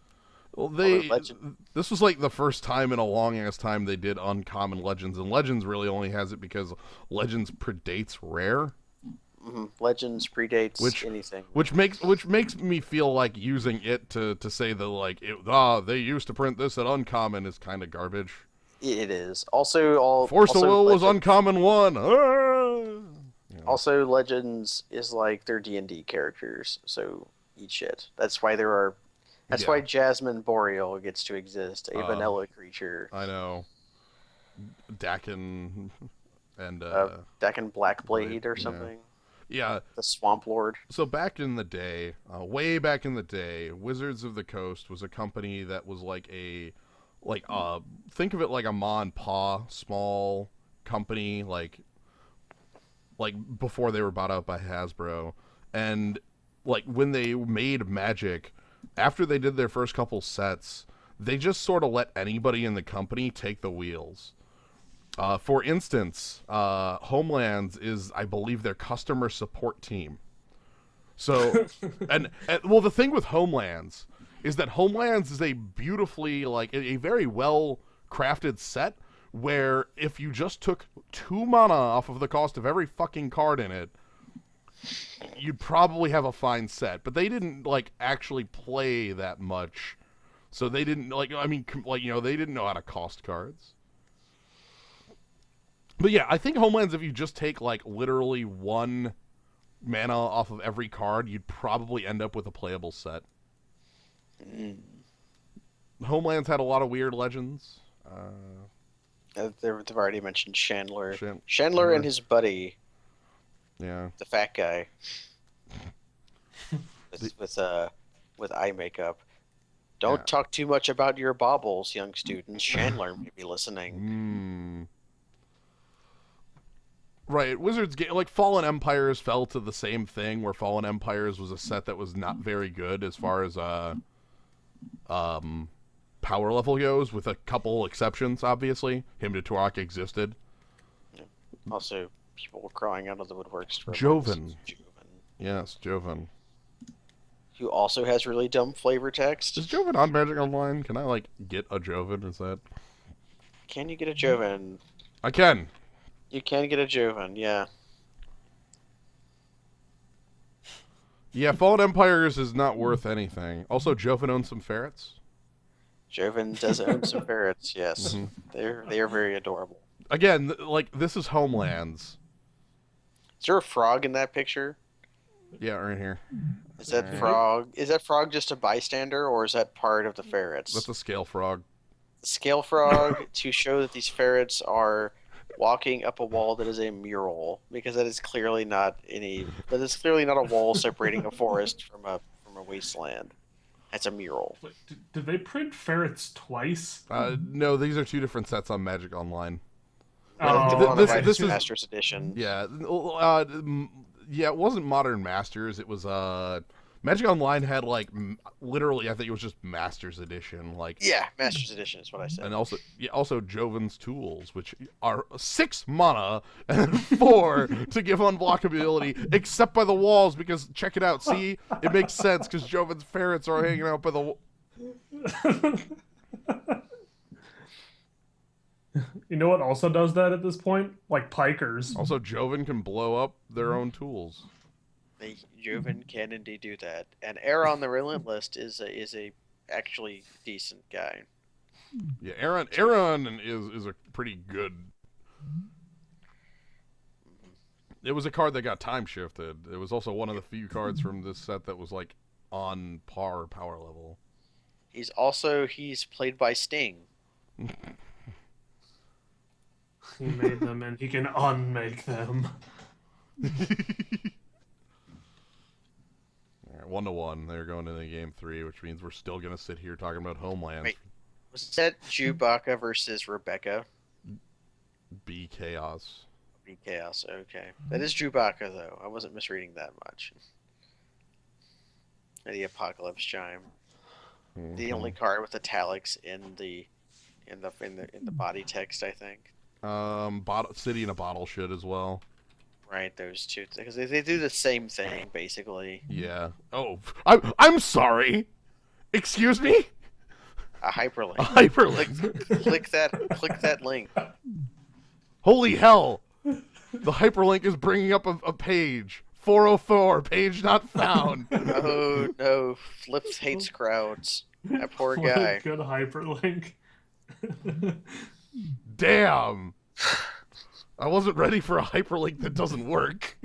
Well, this was like the first time in a long ass time they did uncommon legends, and Legends really only has it because Legends predates Rare. Legends predates anything, which makes me feel like using it to say that like they used to print this at uncommon is kind of garbage. It is. Also, Force of Will was uncommon 1. Yeah. Also, Legends is like their D&D characters, so eat shit. That's why there are. That's why Jasmine Boreal gets to exist, a vanilla creature. I know. Dakin and Dakin Blackblade or something. Yeah. The Swamp Lord. So back in the day, way back in the day, Wizards of the Coast was a company that was like think of it like a ma and pa small company, like before they were bought out by Hasbro. And like when they made Magic, after they did their first couple sets, they just sort of let anybody in the company take the wheels. For instance, Homelands is, I believe, their customer support team. So, and well, the thing with Homelands is that Homelands is a beautifully, like, a very well crafted set where if you just took 2 mana off of the cost of every fucking card in it, you'd probably have a fine set. But they didn't like actually play that much, so they didn't they didn't know how to cost cards. But yeah, I think Homelands, if you just take like literally 1 mana off of every card, you'd probably end up with a playable set. Homelands had a lot of weird legends. They've already mentioned Chandler. Chandler and his buddy. Yeah. The fat guy. with eye makeup. Don't talk too much about your baubles, young students. Chandler may be listening. Right, Wizards like Fallen Empires fell to the same thing, where Fallen Empires was a set that was not very good as far as power level goes, with a couple exceptions. Obviously, Hymn to Turak existed. Yeah. Also, people were crying out of the woodworks for Joven. Yes, Joven. Who also has really dumb flavor text. Is Joven on Magic Online? Can I like get a Joven? Is that? Can you get a Joven? I can. You can get a Joven, yeah. Yeah, Fallen Empires is not worth anything. Also, Joven owns some ferrets. Joven does own some ferrets. Yes, Mm-hmm. they are very adorable. Again, like, this is Homelands. Is there a frog in that picture? Yeah, right here. Is that Alright. frog? Is that frog just a bystander, or is that part of the That's ferrets? a scale frog. The scale frog to show that these ferrets are walking up a wall that is a mural, because that is clearly not any. That is clearly not a wall separating a forest from a wasteland. That's a mural. Wait, did they print ferrets twice? No, these are two different sets on Magic Online. Oh, On the okay. this is- Masters edition. Yeah, yeah, it wasn't Modern Masters. It was Magic Online had like literally, I think it was just Masters Edition, like. Yeah, Masters edition is what I said. And also Joven's Tools, which are 6 mana and 4 to give unblockability, except by the walls, because check it out, see? It makes sense, because Joven's ferrets are hanging out by the You know what also does that at this point? Like pikers. Also, Joven can blow up their own tools. Joven can indeed do that, and Aaron the Relentless is a actually decent guy. Yeah, Aaron is a pretty good. It was a card that got time shifted. It was also one of the few cards from this set that was like on par power level. He's played by Sting. He made them and he can unmake them. All right, 1-1. They're going into game 3, which means we're still gonna sit here talking about Homeland. Wait. Was that Chewbacca versus Rebecca? B Chaos. Be Chaos. Okay, that is Chewbacca though. I wasn't misreading that much. The Apocalypse Chime. Mm-hmm. The only card with italics in the body text, I think. City in a Bottle should as well. Right, those two, because they do the same thing basically. Yeah. Oh, I'm sorry. Excuse me. A hyperlink. A hyperlink. Click that link. Holy hell! The hyperlink is bringing up a page. 404, page not found. Oh no, Flips hates crowds. That poor What guy. a good hyperlink. Damn. I wasn't ready for a hyperlink that doesn't work.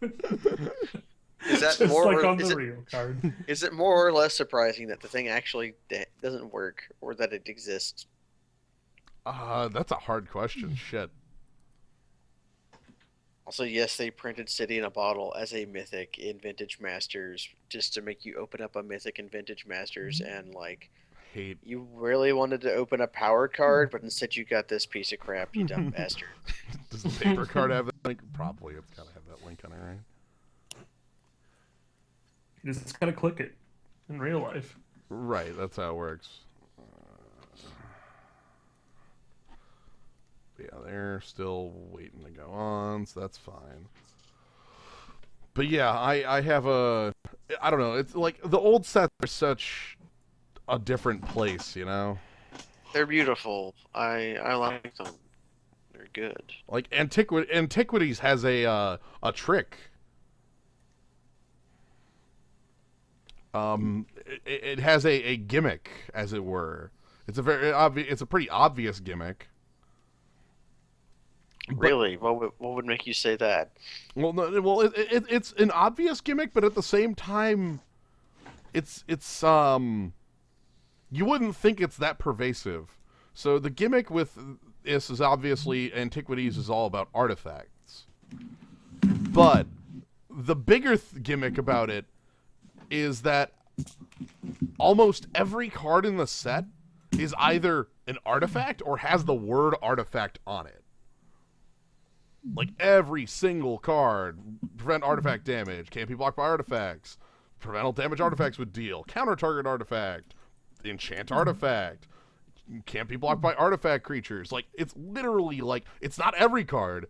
Is that Just more? like on is, the it, real card. is it more or less surprising that the thing actually doesn't work, or that it exists? That's a hard question. Shit. Also, yes, they printed City in a Bottle as a mythic in Vintage Masters, just to make you open up a mythic in Vintage Masters, and like, Hate. you really wanted to open a powered card, but instead you got this piece of crap, you dumb bastard. Does the paper card have that link? Probably. It's gotta have that link on it, right? You just gotta click it in real life. Right, that's how it works. Yeah, they're still waiting to go on, so that's fine. But yeah, I have a... I don't know, it's like, the old sets are such a different place, you know? They're beautiful. I like them. They're good. Like, Antiquities has a trick. It has a gimmick, as it were. It's a pretty obvious gimmick. Really? What would make you say that? Well, no, it's an obvious gimmick, but at the same time, it's you wouldn't think it's that pervasive. So the gimmick with this is obviously Antiquities is all about artifacts, but the bigger gimmick about it is that almost every card in the set is either an artifact or has the word artifact on it. Like, every single card, prevent artifact damage, can't be blocked by artifacts, prevent all damage artifacts would deal, counter target artifact, enchant artifact, can't be blocked by artifact creatures. Like, it's literally like, it's not every card,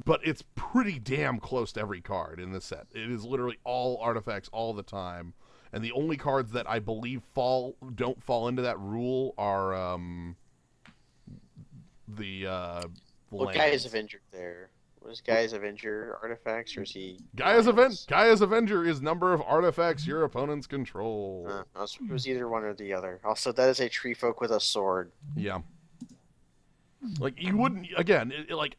but it's pretty damn close to every card in this set. It is literally all artifacts all the time. And the only cards that I believe don't fall into that rule are the What guy is Avenger there? Was Gaia's Avenger artifacts, or is he? Gaia's Avenger is number of artifacts your opponents control. It was either one or the other. Also, that is a tree folk with a sword. Yeah. Like, you wouldn't, again, like,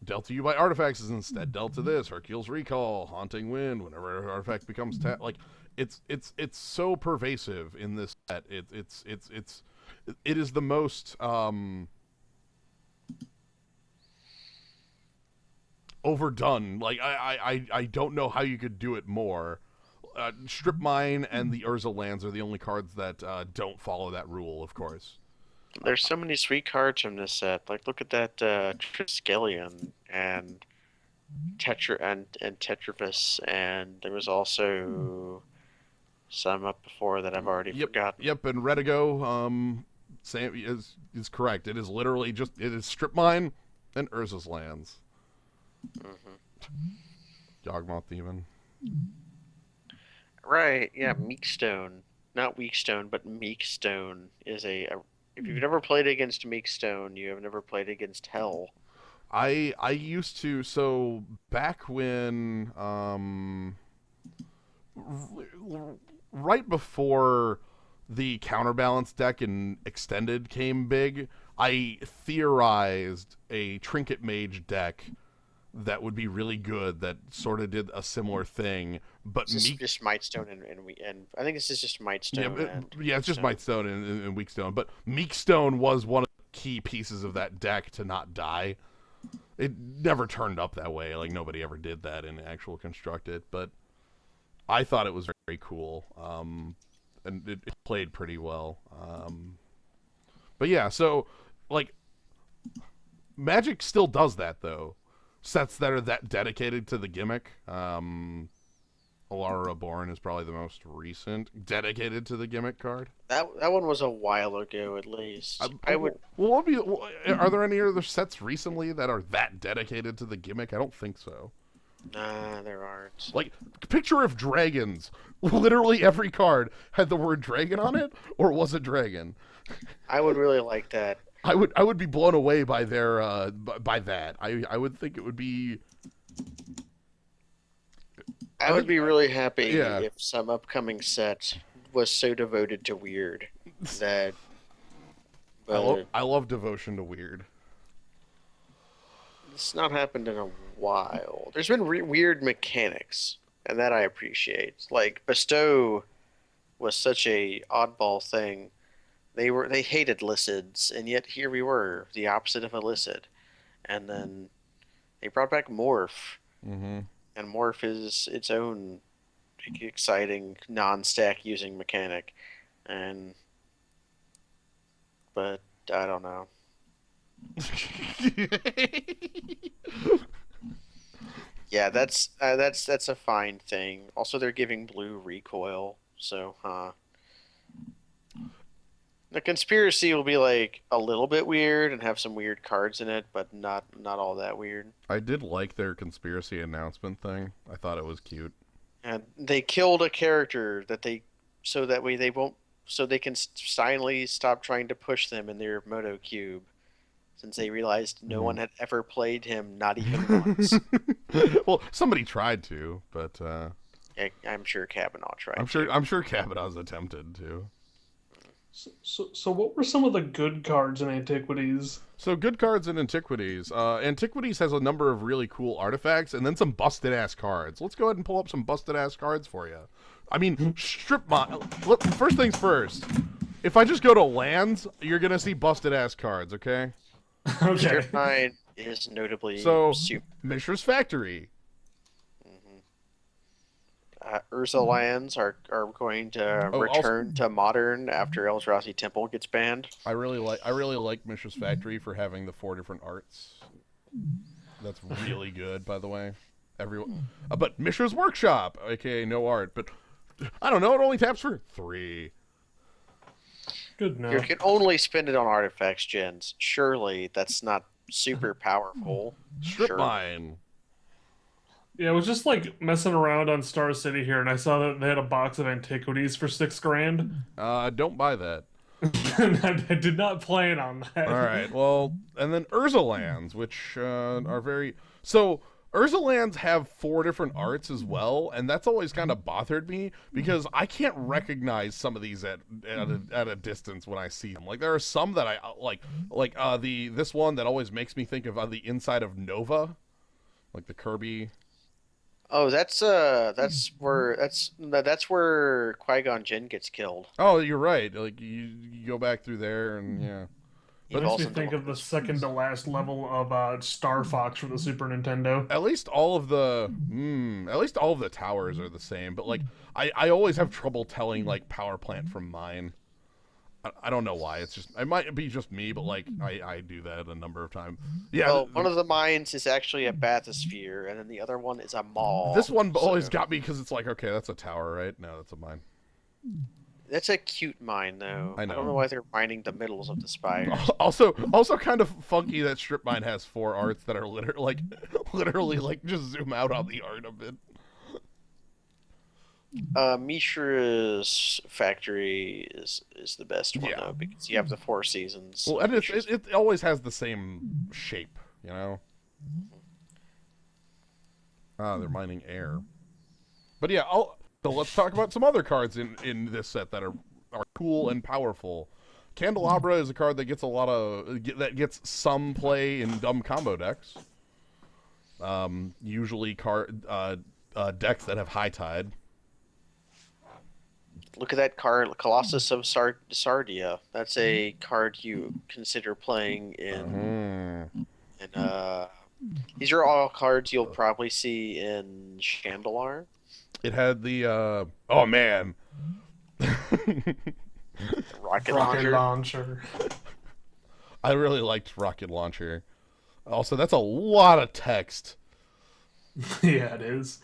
dealt to you by artifacts is instead dealt to this. Hercule's Recall, Haunting Wind, whenever an artifact becomes like, it's so pervasive in this set. It is the most, overdone. Like, I don't know how you could do it more. Strip Mine and the Urza lands are the only cards that don't follow that rule, of course. There's so many sweet cards from this set. Like, look at that Triskelion and Tetravis, and there was also some up before that I've already forgotten. Yep, and Redigo, Sam is correct. It is literally it is Strip Mine and Urza's lands. Yawgmoth Demon. Right, yeah, Meekstone. Not Weakstone, but Meekstone is if you've never played against Meekstone, you have never played against Hell. I used to, so back when right before the counterbalance deck in Extended came big, I theorized a Trinket Mage deck that would be really good, that sort of did a similar thing, but just Mightstone and I think this is just Mightstone. Yeah, it's just Mightstone and Weakstone. But Meekstone was one of the key pieces of that deck to not die. It never turned up that way. Like, nobody ever did that in actual Constructed. But I thought it was very cool, and it played pretty well. But yeah, so like, Magic still does that though. Sets that are that dedicated to the gimmick. Alara Reborn is probably the most recent dedicated to the gimmick card. That one was a while ago, at least. I would. Well, are there any other sets recently that are that dedicated to the gimmick? I don't think so. Nah, there aren't. Like, picture of dragons. Literally every card had the word dragon on it, or was it dragon? I would really like that. I would be blown away by their by that. I would think it would be. I would be really happy if some upcoming set was so devoted to weird that. I love devotion to weird. It's not happened in a while. There's been weird mechanics, and that I appreciate. Like, Bestow was such a oddball thing. They hated Lycids, and yet here we were, the opposite of a Lycid. And then they brought back Morph, and Morph is its own exciting non-stack using mechanic. But I don't know. Yeah, that's a fine thing. Also, they're giving blue recoil, so the conspiracy will be like a little bit weird and have some weird cards in it, but not all that weird. I did like their conspiracy announcement thing. I thought it was cute. And they killed a character so they can finally stop trying to push them in their Moto Cube, since they realized no one had ever played him, not even once. Well, somebody tried to, but I'm sure Kavanaugh tried. I'm sure Kavanaugh's attempted to. So what were some of the good cards in Antiquities? So good cards in Antiquities. Antiquities has a number of really cool artifacts, and then some busted-ass cards. Let's go ahead and pull up some busted-ass cards for you. I mean, Strip Mine. First things first. If I just go to lands, you're going to see busted-ass cards, okay? Okay. Strip Mine is notably super. Mishra's Factory. Urza lands are going to return to Modern after Eldrazi Temple gets banned. I really like Mishra's Factory for having the 4 different arts. That's really good, by the way. But Mishra's Workshop, aka no art, but I don't know, it only taps for 3. Good enough. You can only spend it on artifacts, gens. Surely that's not super powerful. Strip Mine. Yeah, I was just like messing around on Star City here, and I saw that they had a box of Antiquities for $6,000. Don't buy that. I did not plan on that. All right. Well, and then Urza lands, which are very so. Urza lands have 4 different arts as well, and that's always kind of bothered me because I can't recognize some of these at a distance when I see them. Like there are some that I like this one that always makes me think of on the inside of Nova, like the Kirby. Oh, that's where Qui-Gon Jinn gets killed. Oh, you're right. Like you go back through there, and yeah. He That makes falls me into think one of the those second to last level of Star Fox for the Super Nintendo. At least all of the towers are the same, but like I always have trouble telling like power plant from mine. I don't know why. It's just it might be just me, but like I do that a number of times. Yeah, Well, one of the mines is actually a bathysphere, and then the other one is a maw. this one always So- got me because it's like, okay, that's a tower, right? No, that's a mine. That's a cute mine, though. I know. don't know why they're mining the middles of the spires. Also kind of funky that strip mine has 4 arts that are literally like just zoom out on the art of it. Mishra's factory is the best one, Yeah. though, because you have the 4 seasons. Well, and it always has the same shape, you know. Ah, they're mining air. But yeah, so let's talk about some other cards in this set that are cool and powerful. Candelabra is a card that gets gets some play in dumb combo decks. Usually decks that have High Tide. Look at that card, Colossus of Sardia. That's a card you consider playing in. These are all cards you'll probably see in Chandelar. It had the oh man. Rocket Rocket Launcher. launcher. I really liked Rocket Launcher. Also, that's a lot of text. Yeah, it is.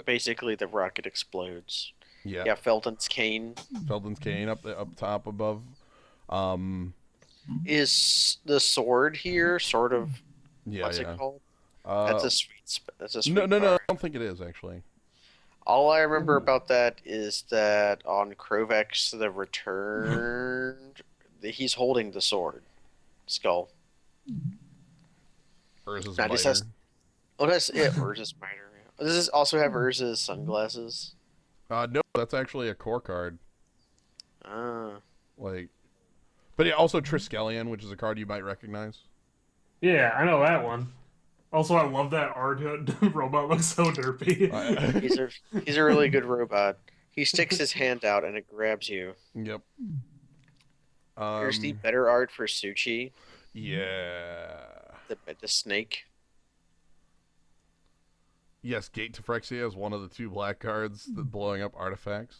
Basically, the rocket explodes. Yeah. Yeah, Felton's Cane. Felden's Cane up top above. Is the sword here sort of Yeah, what's yeah. it called? That's That's a sweet no. I card. don't think it is actually. All I remember about that is that on Krovex the Returned, he's holding the sword skull. Urza's Now, this Miter. has- Oh, that's it. Urza's Miter. Does this also have Urza's sunglasses? No, that's actually a core card. Ah. Like, but yeah, also Triskelion, which is a card you might recognize. Yeah, I know that one. Also, I love that art. Robot looks so derpy. He's a really good robot. He sticks his hand out and it grabs you. Yep. Here's the better art for Suchi, Yeah. the snake. Yes, Gate to Phyrexia is one of the 2 black cards that blowing up artifacts.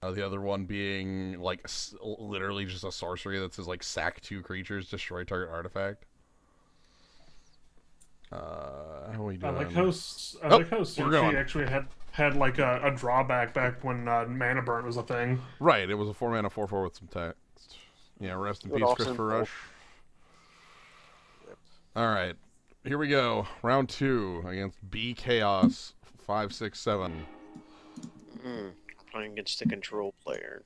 The other one being like literally just a sorcery that says like sack 2 creatures, destroy target artifact. How are we I doing? like how we're Sushi going. actually had like a drawback back when Mana Burn was a thing. Right, it was a 4 mana 4/4 with some text. Yeah, rest in But peace, also Christopher involve- Rush. All right, here we go. Round 2 against B Chaos 567. Playing against the control player.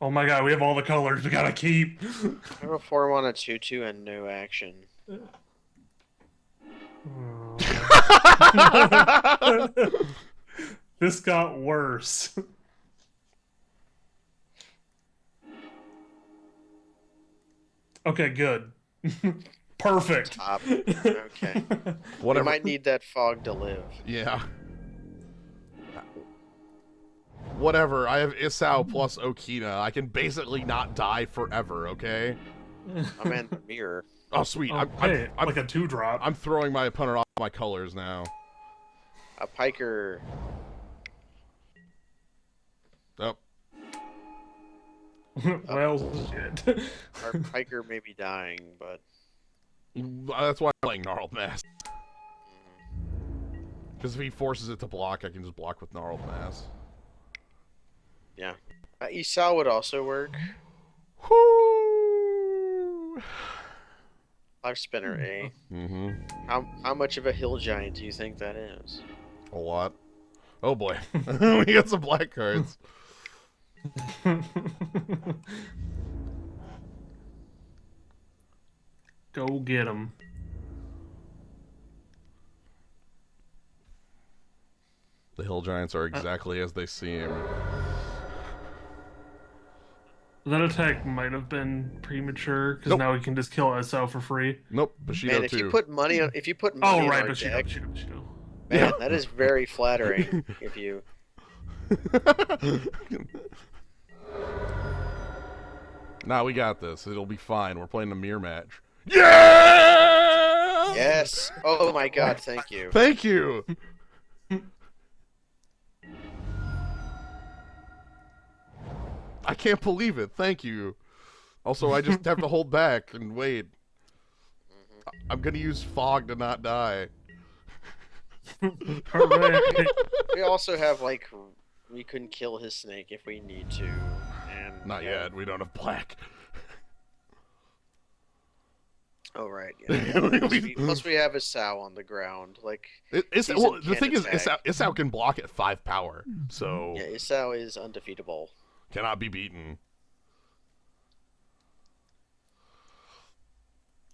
Oh my god, we have all the colors we gotta keep. I have a 4-1, a 2/2, and no action. This got worse. Okay, good. Perfect. Top. Okay. We Whatever. might need that fog to live. Yeah. Whatever. I have Isao plus Okina. I can basically not die forever. Okay. I'm in the mirror. Oh, sweet. Okay, I'm like a 2-drop. I'm throwing my opponent off my colors now. A piker. Oh. Well, shit. Our piker may be dying, but That's why I'm playing Gnarled Mass. Because if he forces it to block, I can just block with Gnarled Mass. yeah. Isao would also work. Whoo! Life spinner, Mm-hmm. How much of a hill giant do you think that is? A lot. Oh boy, we got some black cards. Go get him. The hill giants are exactly as they seem. That attack might have been premature because Nope. now we can just kill SO for free. Nope, Bushido Man, if too. you put money on, Oh, in right, our but you deck, don't. man, that is very flattering. If you, Nah, we got this. It'll be fine. We're playing a mirror match. Yeah! yes. Oh my God, thank you. Thank you. I can't believe it. Thank you. Also, I just have to hold back and wait. I'm gonna use fog to not die. Hooray. We also have like, we couldn't kill his snake if we need to, and Not yet. We don't have black. Oh right, yeah. Plus we have a Sow on the ground. Like The thing is, Isao can block at 5 power, so yeah, Isao is undefeatable. cannot be beaten.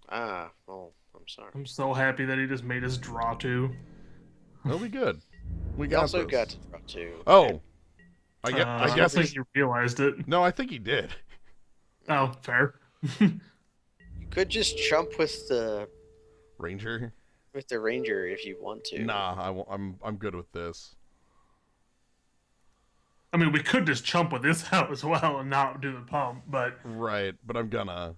Ah, well, I'm sorry. I'm so happy that he just made us draw 2. It'll be good. We We got also this. got to draw 2. Oh, I I guess don't think you realized it. no. I think he did. Oh, fair. You could just chump with the Ranger. ranger if you want to. Nah, I'm good with this. I mean, we could just chump with this out as well and not do the pump, but Right, but I'm gonna.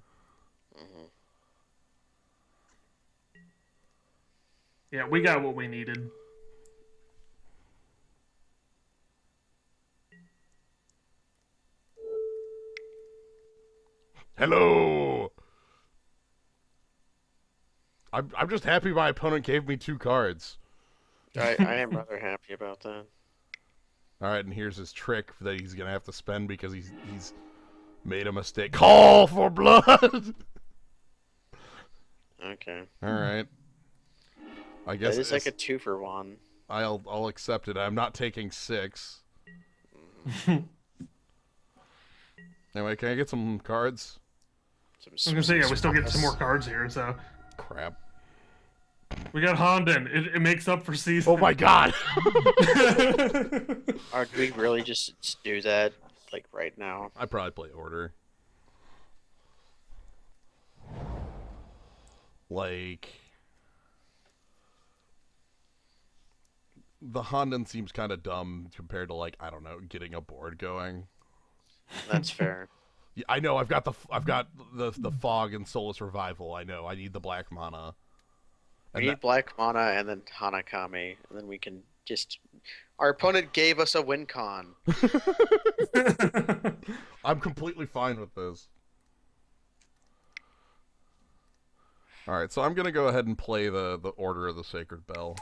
yeah, we got what we needed. Hello. I'm just happy my opponent gave me 2 cards. I am rather happy about that. All right, and here's his trick that he's gonna have to spend because he's made a mistake. Call for blood. Okay. All right. I guess That is like a 2-for-1. I'll accept it. I'm not taking 6. Anyway, can I get some cards? I was gonna say, yeah, we still get some more cards here, so Crap. we got Honden. It makes up for season. Oh my god. Or do we really just do that like right now? I probably play order. Like the Honden seems kind of dumb compared to, like, I don't know, getting a board going. That's fair. Yeah, I know. I've got the fog and Soulless Revival. I know. I need the black mana. We And need black mana and then Hanakami, and then we can just. Our opponent gave us a win con. I'm completely fine with this. All right, so I'm gonna go ahead and play the Order of the Sacred Bell.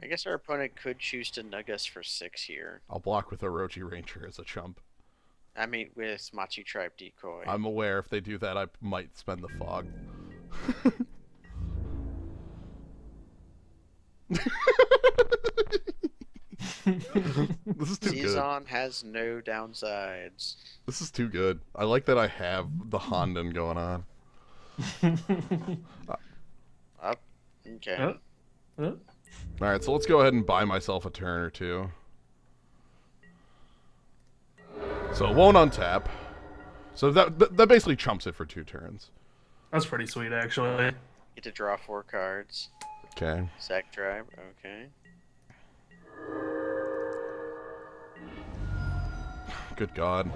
I guess our opponent could choose to nug us for 6 here. I'll block with Orochi Ranger as a chump. I mean, with Machi Tribe Decoy. I'm aware if they do that, I might spend the fog. This is too good. Season has no downsides. This is too good. I like that I have the Honden going on. Up. Okay. Alright, so let's go ahead and buy myself a turn or 2. So it won't untap. So that basically chumps it for 2 turns. That's pretty sweet, actually. Get to draw 4 cards. Okay. Sack Tribe. Okay. Good God.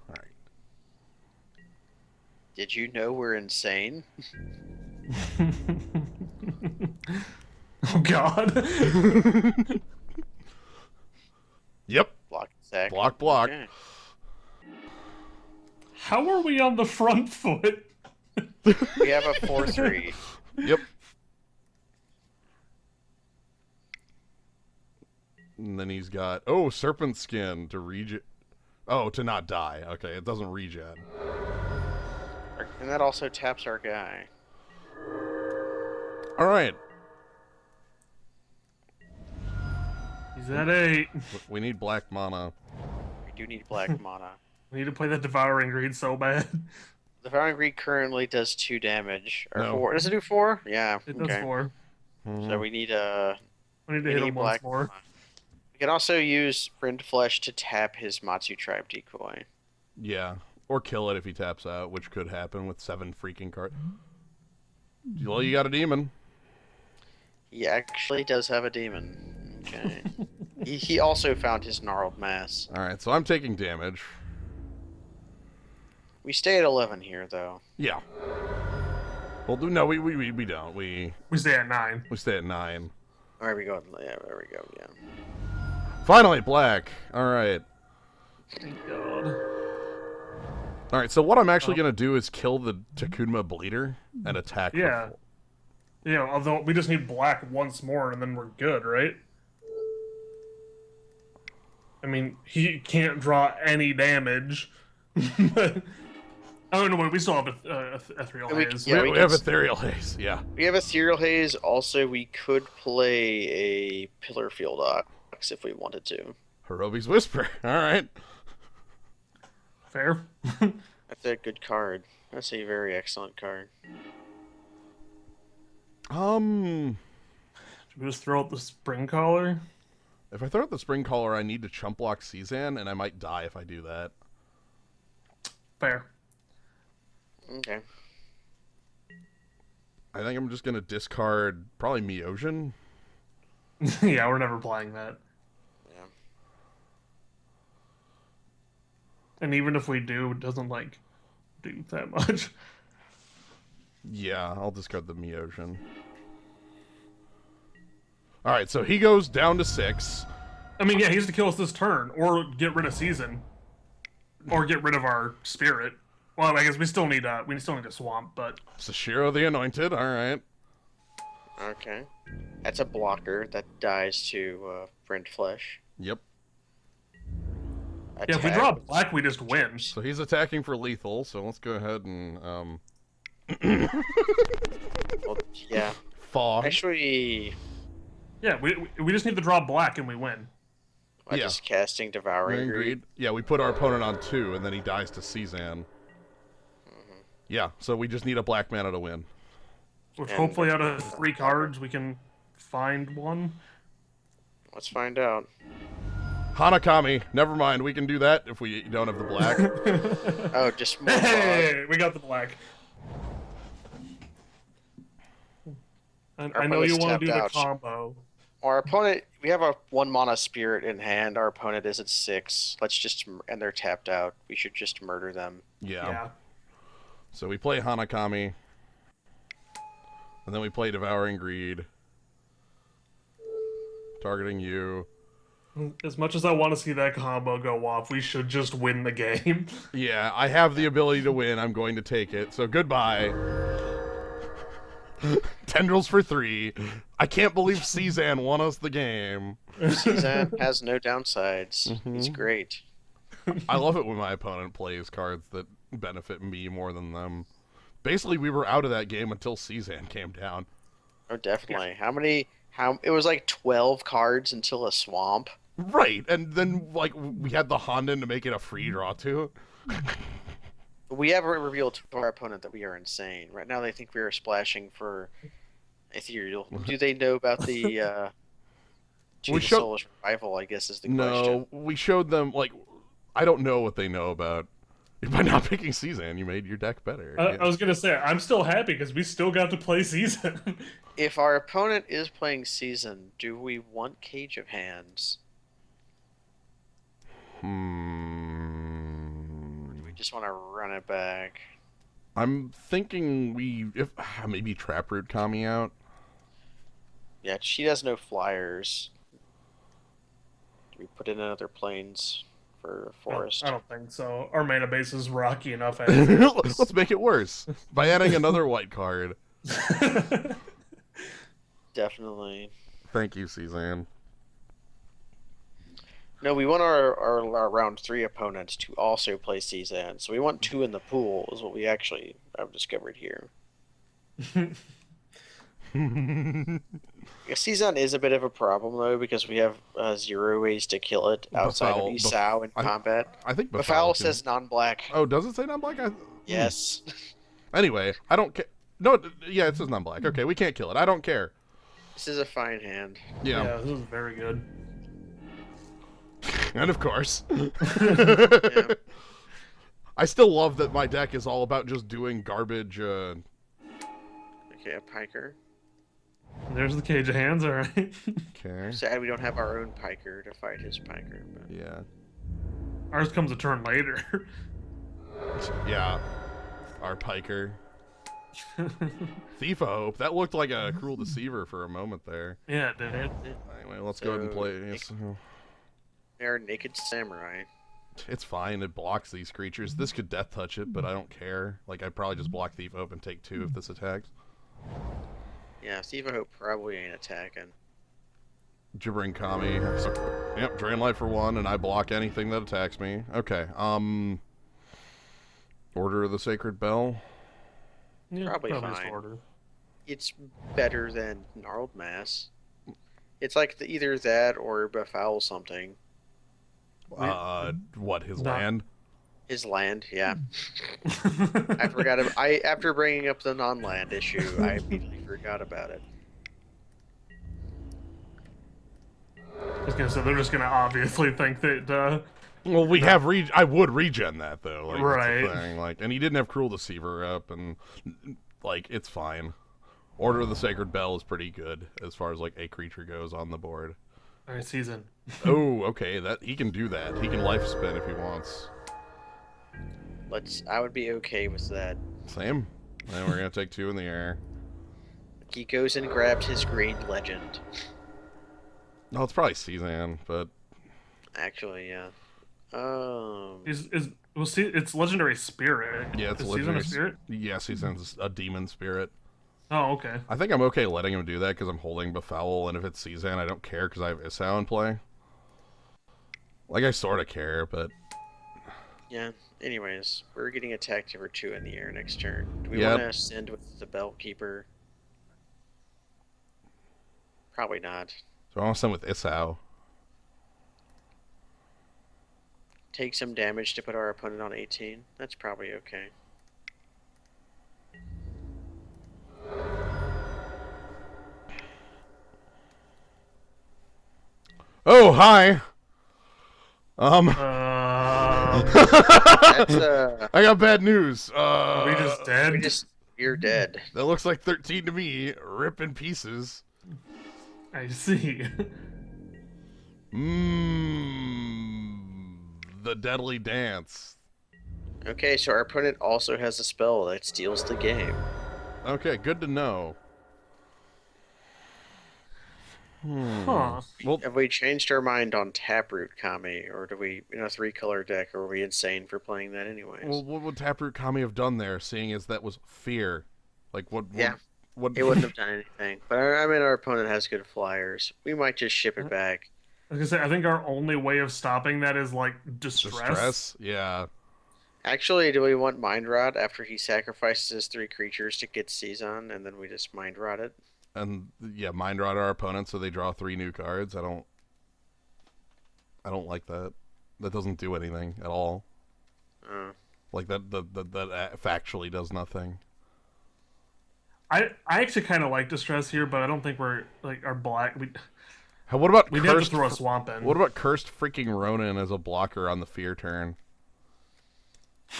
Alright. Did you know we're insane? Oh God. Yep. Block sack. Block. Okay. How are we on the front foot? We have a 4-3. Yep. And then he's got serpent skin to regen. Oh, to not die. Okay, it doesn't regen. And that also taps our guy. All right. He's at 8. We need black mana. We do need black mana. We need to play the Devouring Greed so bad. The Devouring Greed currently does 2 damage. Or No. 4. Does it do 4? Yeah. It does 4. So we need We need to hit him once more. We can also use Friend Flesh to tap his Matsu Tribe decoy. Yeah. Or kill it if he taps out, which could happen with 7 freaking cards. Well, you got a demon. He actually does have a demon. Okay. he also found his gnarled mass. Alright, so I'm taking damage. We stay at 11 here, though. Yeah. Well, no, we don't. We stay at 9. We stay at 9. There we go. Yeah, there we go. Yeah. Finally, black. Alright. Thank God. Alright, so what I'm actually going to do is kill the Takuma Bleeder and attack. Yeah. Yeah, although we just need black once more and then we're good, right? I mean, he can't draw any damage. Oh, no, we still have Ethereal Haze. Yeah, we have Ethereal Haze, yeah. We have Ethereal Haze. Also, we could play a Pillar Field Ox if we wanted to. Hirobi's Whisper. Alright. Fair. That's a good card. That's a very excellent card. Should we just throw out the Spring Collar? If I throw out the Spring Collar, I need to chump block Cezanne, and I might die if I do that. Fair. Okay. I think I'm just going to discard probably Miojin. Yeah, we're never playing that. Yeah. And even if we do, it doesn't, like, do that much. Yeah, I'll discard the Miojin. Alright, so he goes down to 6. I mean, yeah, he has to kill us this turn, or get rid of Season. Or get rid of our Spirit. Well, I guess we still need a Swamp, but... Sashiro the Anointed, alright. Okay. That's a blocker that dies to Friend Flesh. Yep. Attack. Yeah, if we draw black, we just win. So he's attacking for lethal, so let's go ahead and, Well, yeah. Fog. Actually... Yeah, we just need to draw black and we win. By just casting Devouring Greed. Yeah, we put our opponent on 2, and then he dies to Cezanne. Yeah, so we just need a black mana to win. Which hopefully out of 3 cards we can find one. Let's find out. Hanakami. Never mind, we can do that if we don't have the black. Oh, just more Hey, we got the black. I know you want to do the combo. Our opponent, we have a 1 mana Spirit in hand. Our opponent is at 6. Let's just, and they're tapped out. We should just murder them. Yeah. So we play Hanakami. And then we play Devouring Greed. Targeting you. As much as I want to see that combo go off, we should just win the game. Yeah, I have the ability to win. I'm going to take it. So goodbye. Tendrils for 3. I can't believe Cezanne won us the game. Cezanne has no downsides. He's great. I love it when my opponent plays cards that benefit me more than them. Basically, we were out of that game until Cezanne came down. Oh, definitely. It was like 12 cards until a swamp. Right, and then, like, we had the Honden to make it a free draw, too. We haven't revealed to our opponent that we are insane. Right now they think we are splashing for Ethereal. Do they know about the Soulish Revival, I guess is the question. No, we showed them, like, I don't know what they know about. By not picking Cezanne, you made your deck better. I was going to say, I'm still happy because we still got to play Season. If our opponent is playing Season, do we want Cage of Hands? Or do we just want to run it back? I'm thinking maybe Traproot Kami out. Yeah, she has no flyers. Do we put in another planes for Forest? I don't think so. Our mana base is rocky enough. Let's make it worse by adding another white card. Definitely. Thank you, Cezanne. No, we want our round 3 opponents to also play Season. So we want 2 in the pool, is what we actually have discovered here. Yeah, Season is a bit of a problem, though, because we have 0 ways to kill it outside of Isao in combat. I think Befoul can... says non-black. Oh, does it say non-black? Yes. Anyway, I don't care. No, yeah, it says non-black. Okay, we can't kill it. I don't care. This is a fine hand. Yeah, this is very good. And of course. Yeah. I still love that my deck is all about just doing garbage. Okay, a piker. There's the cage of hands, alright. Okay. Sad we don't have our own piker to fight his piker. But... Yeah. Ours comes a turn later. Yeah. Our piker. Thief of Hope. That looked like a cruel deceiver for a moment there. Yeah, it did. Anyway, let's go ahead and play. They're naked samurai. It's fine. It blocks these creatures. This could death touch it, but I don't care. Like, I'd probably just block Thief of Hope and take 2 if this attacks. Yeah, Thief of Hope probably ain't attacking. Gibbering Kami. Yep, drain life for 1, and I block anything that attacks me. Okay, Order of the Sacred Bell. Yeah, probably fine. Order. It's better than Gnarled Mass. It's like either that or befoul something. What, his land? His land, yeah. I forgot. After bringing up the non-land issue, I immediately forgot about it. I was gonna say they're just gonna obviously think that. Well, we have I would regen that though, like, right? That's the thing. Like, and he didn't have Cruel Deceiver up, and like it's fine. Order of the Sacred Bell is pretty good as far as like a creature goes on the board. All right, Season. Oh, okay. That he can do that. He can life spin if he wants. I would be okay with that. Same. And we're gonna take 2 in the air. He goes and grabs his green legend. No, it's probably Cezanne, but Actually, yeah. It's legendary spirit. yeah, it's is legendary spirit. Yeah, Cezanne's a demon spirit. Oh, okay. I think I'm okay letting him do that because I'm holding Befoul, and if it's Cezanne, I don't care because I have Isao in play. Like, I sort of care, but... Yeah, anyways, we're getting attacked over 2 in the air next turn. Do we Yep. want to send with the Bellkeeper? Probably not. So I want to send with Isao. Take some damage to put our opponent on 18. That's probably okay. Oh, hi! That's, I got bad news. Are we just dead? You're dead. That looks like 13 to me. Rip in pieces. I see. The Deadly Dance. Okay, so our opponent also has a spell that steals the game. Okay, good to know. Huh. Well, Have we changed our mind on Taproot Kami, or do we, in a 3-color deck, or are we insane for playing that anyways? well, what would Taproot Kami have done there, seeing as that was fear? Like, what? Yeah. What? It wouldn't have done anything. But I mean, our opponent has good flyers. We might just ship it back. I was gonna say, I think our only way of stopping that is like distress. Yeah. Actually, do we want Mind Rot after he sacrifices his 3 creatures to get Season, and then we just Mind Rot it? And yeah, Mind Rot our opponent so they draw 3 new cards. I don't like that. That doesn't do anything at all. Like that factually does nothing. I actually kind of like distress here, but I don't think we're like our black. What about We'd have to throw a swamp in. What about Cursed freaking Ronin as a blocker on the fear turn?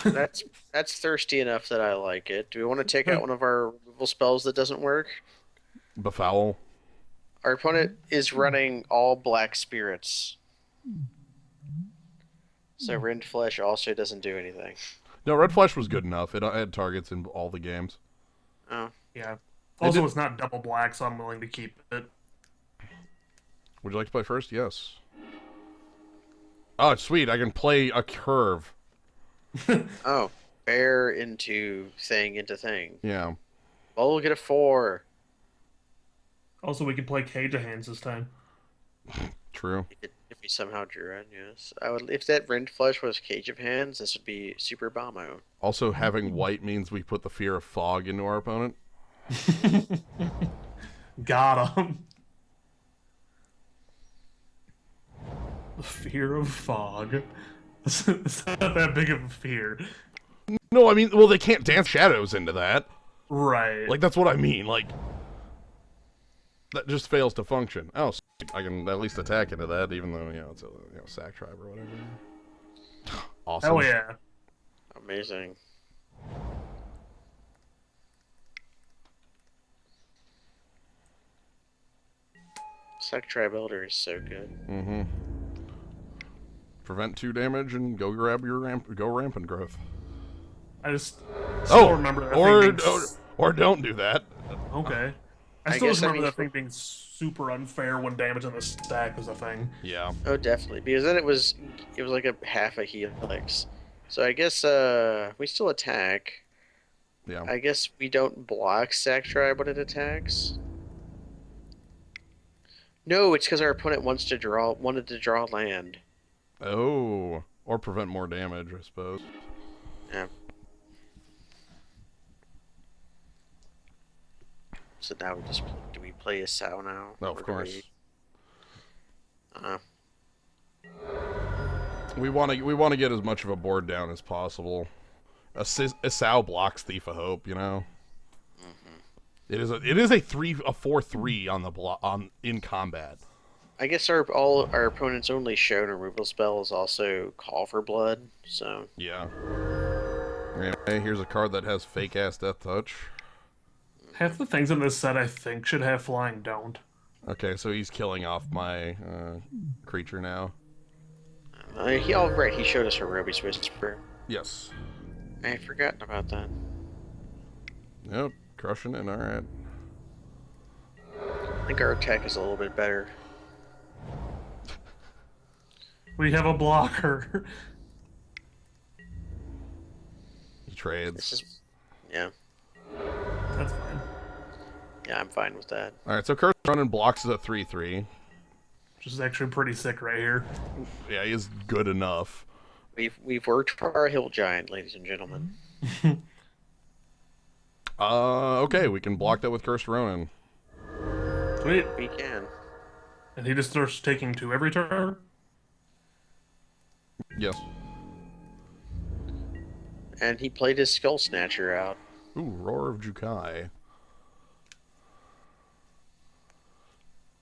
That's thirsty enough that I like it. Do we want to take out one of our removal spells that doesn't work? Befoul. Our opponent is running all black spirits. So Rend Flesh also doesn't do anything. No, Red Flesh was good enough. It had targets in all the games. Oh. Yeah. Also, it's not double black, so I'm willing to keep it. Would you like to play first? Yes. Oh, sweet. I can play a curve. Oh. Bear into thing into thing. Yeah. Well, we'll get a 4. Also, we can play Cage of Hands this time. True. If be somehow Druid, yes. I would if that Rend Flesh was Cage of Hands, this would be Super Bombo. Also, having white means we put the fear of fog into our opponent. Got him. The fear of fog. It's not that big of a fear. No, I mean, well, they can't dance shadows into that. Right. Like, that's what I mean. Like, that just fails to function. Oh, I can at least attack into that, even though, it's a sack tribe or whatever. Awesome. Hell yeah. Amazing. Sack Tribe Elder is so good. Mm-hmm. Prevent 2 damage and go grab your rampant growth. I just still remember that thing or don't do that. Okay. I still just remember that thing being super unfair when damage on the stack was a thing. Yeah. Oh, definitely. Because then it was like a half a helix. So I guess we still attack. Yeah. I guess we don't block Sack Tribe when it attacks. No, it's because our opponent wanted to draw land. Oh, or prevent more damage, I suppose. Yeah. So now do we play a Sow now? No, of course. We... We want to get as much of a board down as possible. A Sow blocks Thief of Hope, Mm-hmm. It is a 4/3 on the in combat. I guess our opponent's only shown removal spell is also Call for Blood, so... Yeah. Anyway, here's a card that has fake-ass Death Touch. Half the things in this set I think should have flying don't. Okay, so he's killing off my creature now. He showed us Hirobi's Whisper. Yes. I had forgotten about that. Yep, crushing it, alright. I think our attack is a little bit better. We have a blocker. He trades. Yeah. That's fine. Yeah, I'm fine with that. Alright, so Curse Ronin blocks is a 3/3. Which is actually pretty sick right here. Yeah, he is good enough. We've worked for our hill giant, ladies and gentlemen. Okay, we can block that with Cursed Ronin. Sweet. We can. And he just starts taking 2 every turn? Yes. And he played his Skull Snatcher out. Ooh, Roar of Jukai.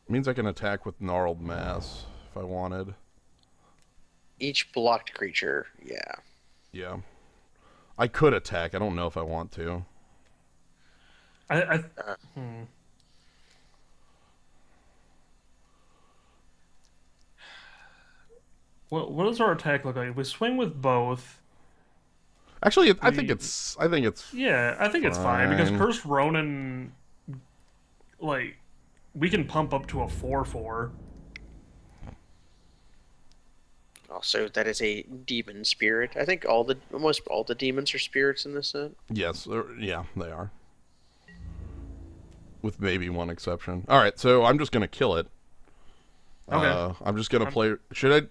Means I can attack with Gnarled Mass if I wanted. Each blocked creature, yeah. Yeah. I could attack. I don't know if I want to. What does our attack look like? If we swing with both... Actually, I think it's... Yeah, I think it's fine, because Cursed Ronin... Like, we can pump up to a 4/4. Also, that is a demon spirit. I think almost all the demons are spirits in this set. Yes, yeah, they are. With maybe one exception. Alright, so I'm just going to kill it. Okay. I'm just going to play... Should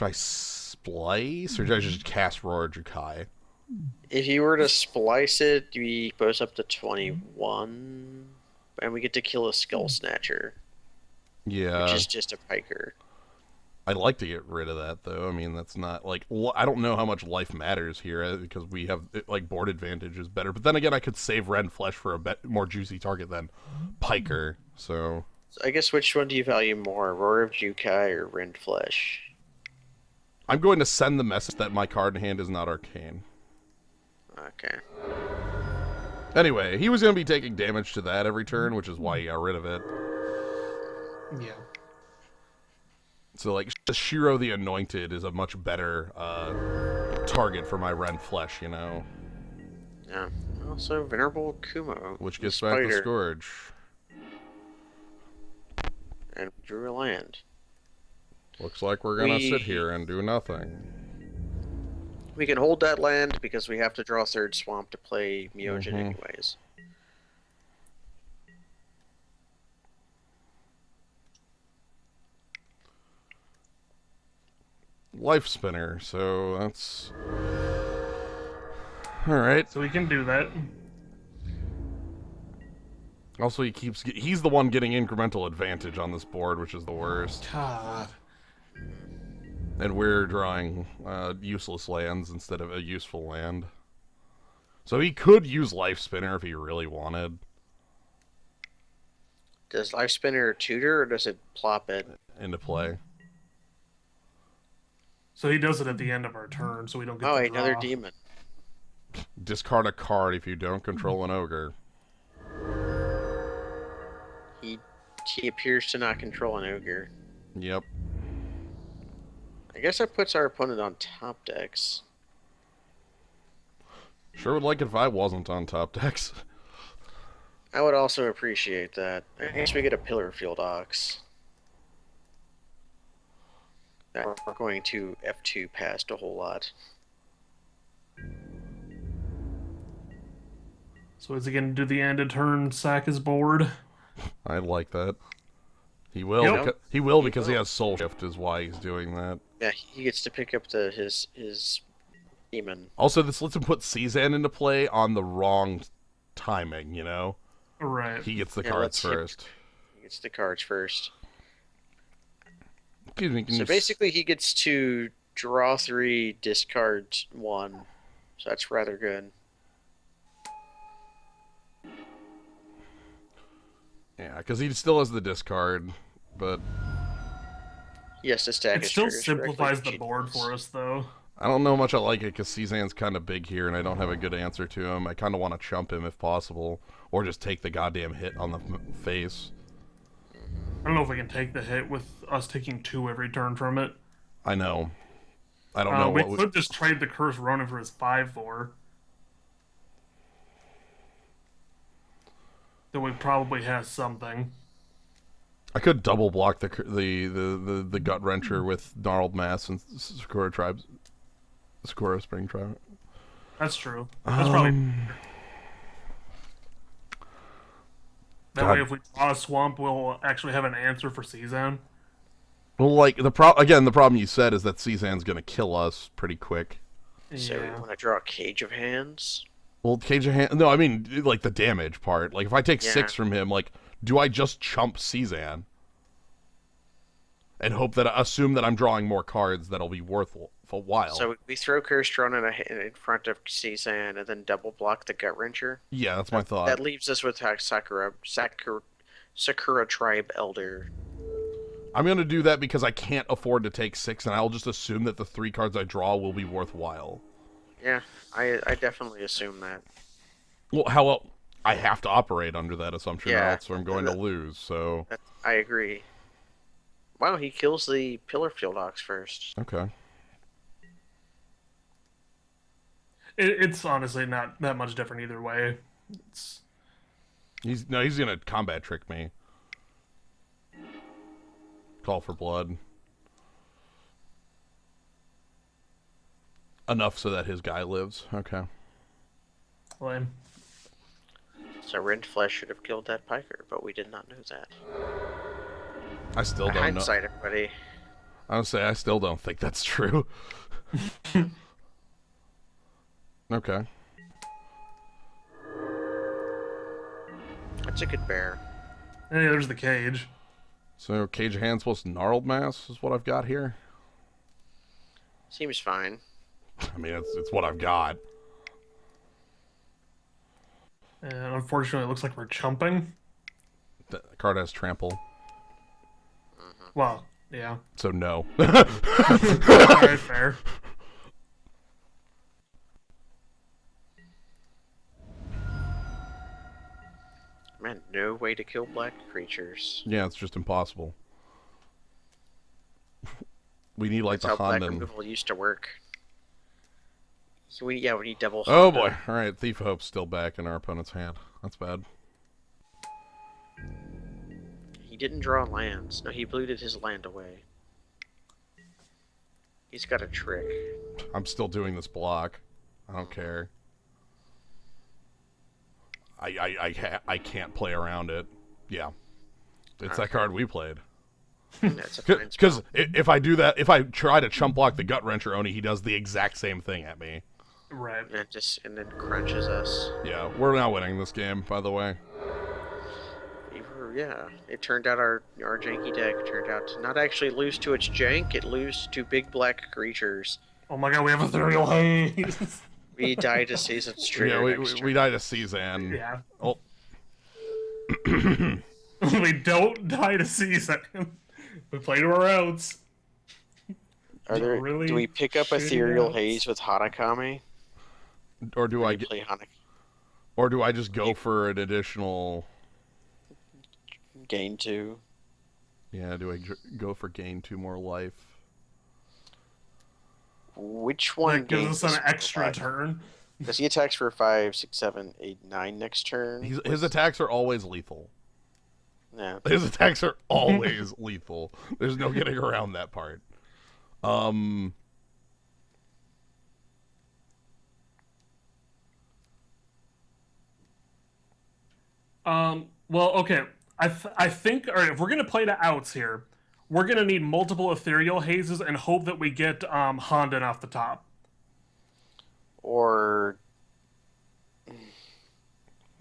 I splice, or should I just cast Roar Jukai? If you were to splice it, we goes up to 21, and we get to kill a Skull Snatcher. Yeah. Which is just a piker. I'd like to get rid of that, though. I mean, that's not, like... I don't know how much life matters here, because we have, like, board advantage is better. But then again, I could save Rend Flesh for a more juicy target than Piker, so... I guess which one do you value more, Roar of Jukai or Rend Flesh? I'm going to send the message that my card in hand is not arcane. Okay. Anyway, he was going to be taking damage to that every turn, which is why he got rid of it. Yeah. So, like, Shiro the Anointed is a much better target for my Rend Flesh, Yeah. Also, Venerable Kumo. Which gets back the Scourge. And drew a land. Looks like we're going to sit here and do nothing. We can hold that land because we have to draw third swamp to play Myojin anyways. Life Spinner, so that's... Alright. So we can do that. Also, he's the one getting incremental advantage on this board, which is the worst. God. And we're drawing useless lands instead of a useful land. So he could use Life Spinner if he really wanted. Does Life Spinner tutor or does it plop it? Into play. So he does it at the end of our turn, so we don't get Oh, the another draw. demon. Discard a card if you don't control an ogre. He appears to not control an ogre. Yep. I guess that puts our opponent on top decks. Sure would like it if I wasn't on top decks. I would also appreciate that. I guess we get a Pillar Field Ox. That we're going to F2 past a whole lot. So is he going to do the end of turn, sack his board? I like that. He will. Yep. He will because he has Soul Shift is why he's doing that. Yeah, he gets to pick up his demon. Also, this lets him put Cezanne into play on the wrong timing, you know? Right. He gets the Yeah, cards let's hit- first. He gets the cards first. Excuse me, can So you basically, he gets to draw 3, discard 1. So that's rather good. Yeah, because he still has the discard, but He has to stack It his still triggers simplifies correctly. the board for us, though. I don't know much I like it because Cezanne's kind of big here and I don't have a good answer to him. I kind of want to chump him if possible, or just take the goddamn hit on the face. I don't know if we can take the hit with us taking 2 every turn from it. I know. I don't know We what could just trade the Curse Ronin for his 5/4. Then we probably has something. I could double block the gut wrencher with Gnarled Mass and Sakura Spring Tribe. That's true. That's probably. That way, if we draw a swamp, we'll actually have an answer for Cezanne. Well, like the problem you said is that Cezanne's gonna kill us pretty quick. So we want to draw a Cage of Hands. Well, Cage of Hand. No, I mean like the damage part. Like if I take 6 from him, like do I just chump Cezanne and assume that I'm drawing more cards that'll be worth a while? So we throw Cursed Ronin in front of Cezanne and then double block the Gut Wrencher. Yeah, that's my thought. That leaves us with Sakura Tribe Elder. I'm gonna do that because I can't afford to take 6, and I'll just assume that the 3 cards I draw will be worthwhile. Yeah, I definitely assume that. Well, how else? I have to operate under that assumption, or Yeah, else I'm going to lose. So I agree. Wow, he kills the Pillar Field Ox first. okay. It's honestly not that much different either way. He's gonna combat trick me. Call for blood. Enough so that his guy lives. Okay. Lame. So Rend Flesh should have killed that Piker, but we did not know that. I still don't know. Hindsight, everybody. Honestly, I still don't think that's true. Okay. That's a good bear. Hey, there's the cage. So Cage of Hands plus Gnarled Mass is what I've got here. Seems fine. I mean, it's what I've got. And unfortunately, it looks like we're chumping. The card has trample, Well, yeah. so no. Alright, fair. Man, no way to kill black creatures. Yeah, it's just impossible. We need like That's the how black Honda. removal used to work. So we need double. Oh Honda. boy! All right, Thief of Hope's still back in our opponent's hand. That's bad. He didn't draw lands. No, he bluted his land away. He's got a trick. I'm still doing this block. I don't care. I can't play around it. Yeah, it's that card we played. That's a fine Because spell. if I do that, if I try to chump block the Gut Wrencher Oni, he does the exact same thing at me. Right. And then crunches us. Yeah, we're not winning this game, by the way. Yeah, it turned out our janky deck turned out to not actually lose to its jank, it lose to big black creatures. Oh my god, we have Ethereal Haze! We die to Season's Trigger Yeah, next we turn. died to Cezanne. Yeah. Oh. We don't die to Season. We play to our outs. Really Do we pick up shitty Ethereal outs. Haze with Hanakami? Or do I Play or do I just go for an additional? Gain 2. Yeah, do I go for gain 2 more life? Which one That gives gains us an this extra 5? turn. Because he attacks for 5, 6, 7, 8, 9 next turn. His attacks are always lethal. Yeah. His attacks are always lethal. There's no getting around that part. Well, okay. I think, all right, if we're going to play to outs here, we're going to need multiple Ethereal Hazes and hope that we get Honden off the top. Or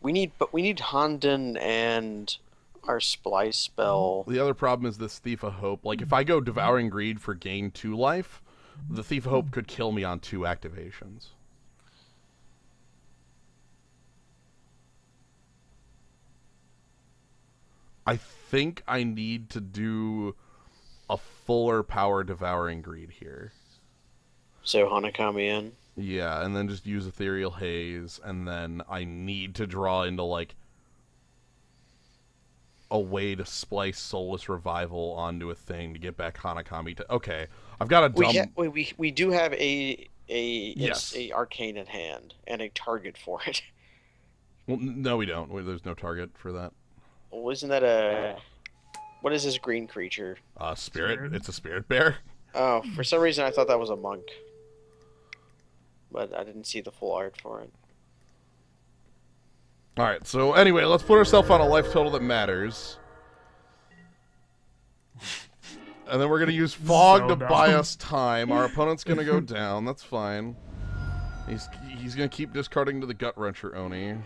we need Honden and our Splice spell. The other problem is this Thief of Hope. Like, if I go Devouring Greed for gain 2 life, the Thief of Hope could kill me on 2 activations. I think I need to do a fuller power Devouring Greed here. So Hanakami in. Yeah, and then just use Ethereal Haze, and then I need to draw into, like, a way to splice Soulless Revival onto a thing to get back Hanakami to... Okay, I've got a dumb... We do have a Yes. a arcane in hand and a target for it. Well, no, we don't. There's no target for that. Well, isn't that a... What is this green creature? Spirit. Spirit. It's a Spirit Bear. Oh, for some reason I thought that was a monk. But I didn't see the full art for it. Alright, so anyway, let's put ourselves on a life total that matters. And then we're going to use Fog So to dumb. buy us time. Our opponent's going to go down. That's fine. He's going to keep discarding to the Gut Wrencher Oni.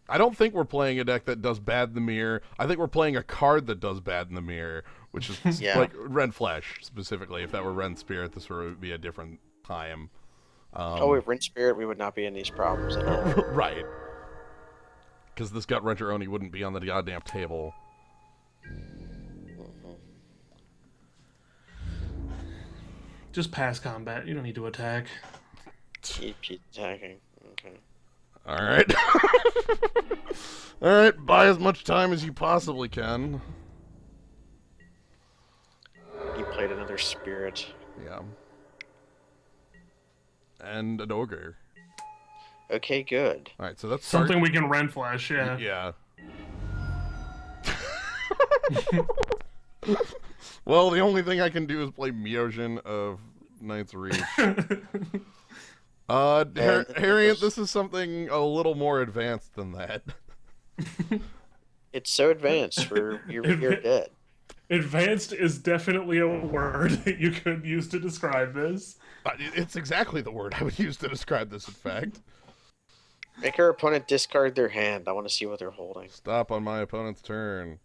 I don't think we're playing a deck that does bad in the mirror. I think we're playing a card that does bad in the mirror, which is Yeah. like Ren Flesh, specifically. If that were Ren Spirit, this would be a different time. Oh, if Rin Spirit, we would not be in these problems at all. Right. Because this Gut Wrencher Oni wouldn't be on the goddamn table. Just pass combat. You don't need to attack. Keep attacking. Okay. Alright. Alright, buy as much time as you possibly can. You played another spirit. Yeah. And an ogre. Okay, good. Alright, so that's Something we can rent flash, yeah. Yeah. Well, the only thing I can do is play Myojin of Knight's Reach. Harriet, this is something a little more advanced than that. It's so advanced for you're dead. Advanced is definitely a word that you could use to describe this. It's exactly the word I would use to describe this, in fact. Make our opponent discard their hand. I want to see what they're holding. Stop on my opponent's turn.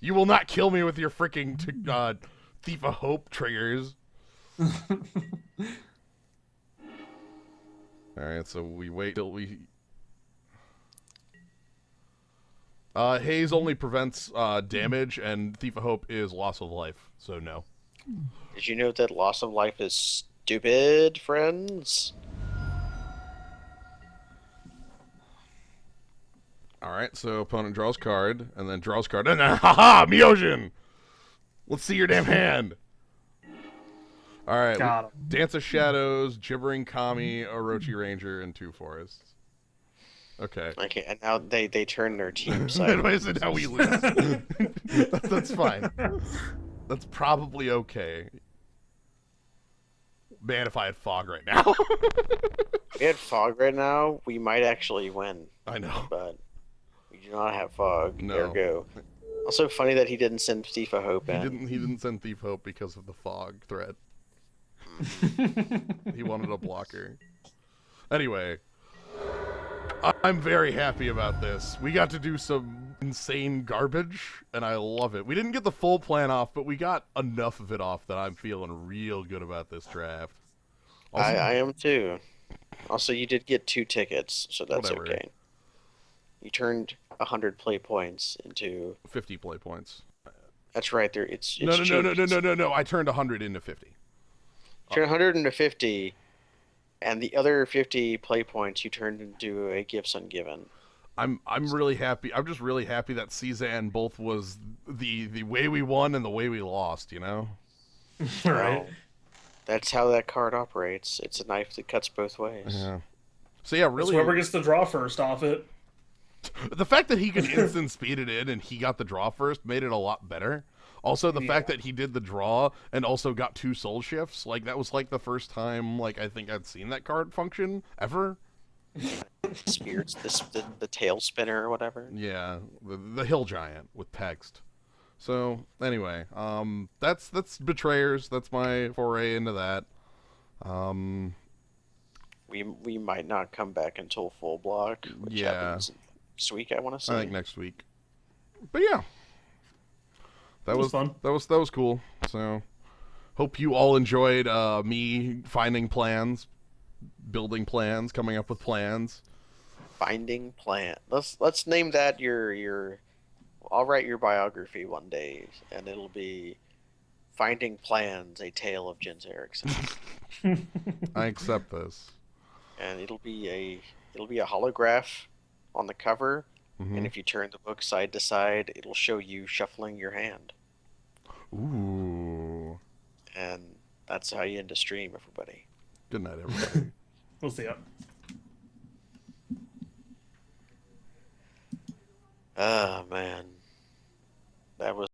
You will not kill me with your freaking Thief of Hope triggers. Alright, so we wait till we... Haze only prevents damage, and Thief of Hope is loss of life, so no. Did you know that loss of life is stupid, friends? Alright, so opponent draws card, and then draws card, and then, haha, Myojin! Let's see your damn hand! Alright, Got him. Dance of Shadows, Gibbering Kami, Orochi Ranger, and 2 Forests. Okay. Okay, and now they turn their team side. Why is it how we lose? That's fine. That's probably okay. Man, if I had fog right now. If we had fog right now, we might actually win. I know. But we do not have fog. No. Ergo. Also funny that he didn't send Thief of Hope in. He didn't send Thief Hope because of the fog threat. He wanted a blocker. Anyway, I'm very happy about this. We got to do some insane garbage, and I love it. We didn't get the full plan off, but we got enough of it off that I'm feeling real good about this draft. Also, I am too. Also, you did get 2 tickets, so that's Whatever. okay. You turned 100 play points into 50 play points. That's right. There, it's No. changed. I turned 100 into 50. Turn 100 into 50, and the other 50 play points you turned into a gifts ungiven. I'm really happy. I'm just really happy that Cezanne both was the way we won and the way we lost. You know. Right. Well, that's how that card operates. It's a knife that cuts both ways. Yeah. So yeah, It's really. whoever gets the draw first off it. The fact that he could instant speed it in and he got the draw first made it a lot better. Also, the fact that he did the draw and also got 2 soul shifts, like that was like the first time like I think I'd seen that card function ever. Spirits, the tail spinner or whatever. Yeah, the hill giant with text. So anyway, that's Betrayers. That's my foray into that. We might not come back until full block, which happens next week, I want to say. I think next week. But yeah, that was fun. That was cool. So hope you all enjoyed me finding plans, building plans, coming up with plans. Finding plan. Let's name that your. I'll write your biography one day, and it'll be Finding Plans: A Tale of Jens Erickson. I accept this. And it'll be a holograph on the cover, and if you turn the book side to side, it'll show you shuffling your hand. Ooh. And that's how you end a stream, everybody. Good night, everybody. We'll see ya. Ah, man. That was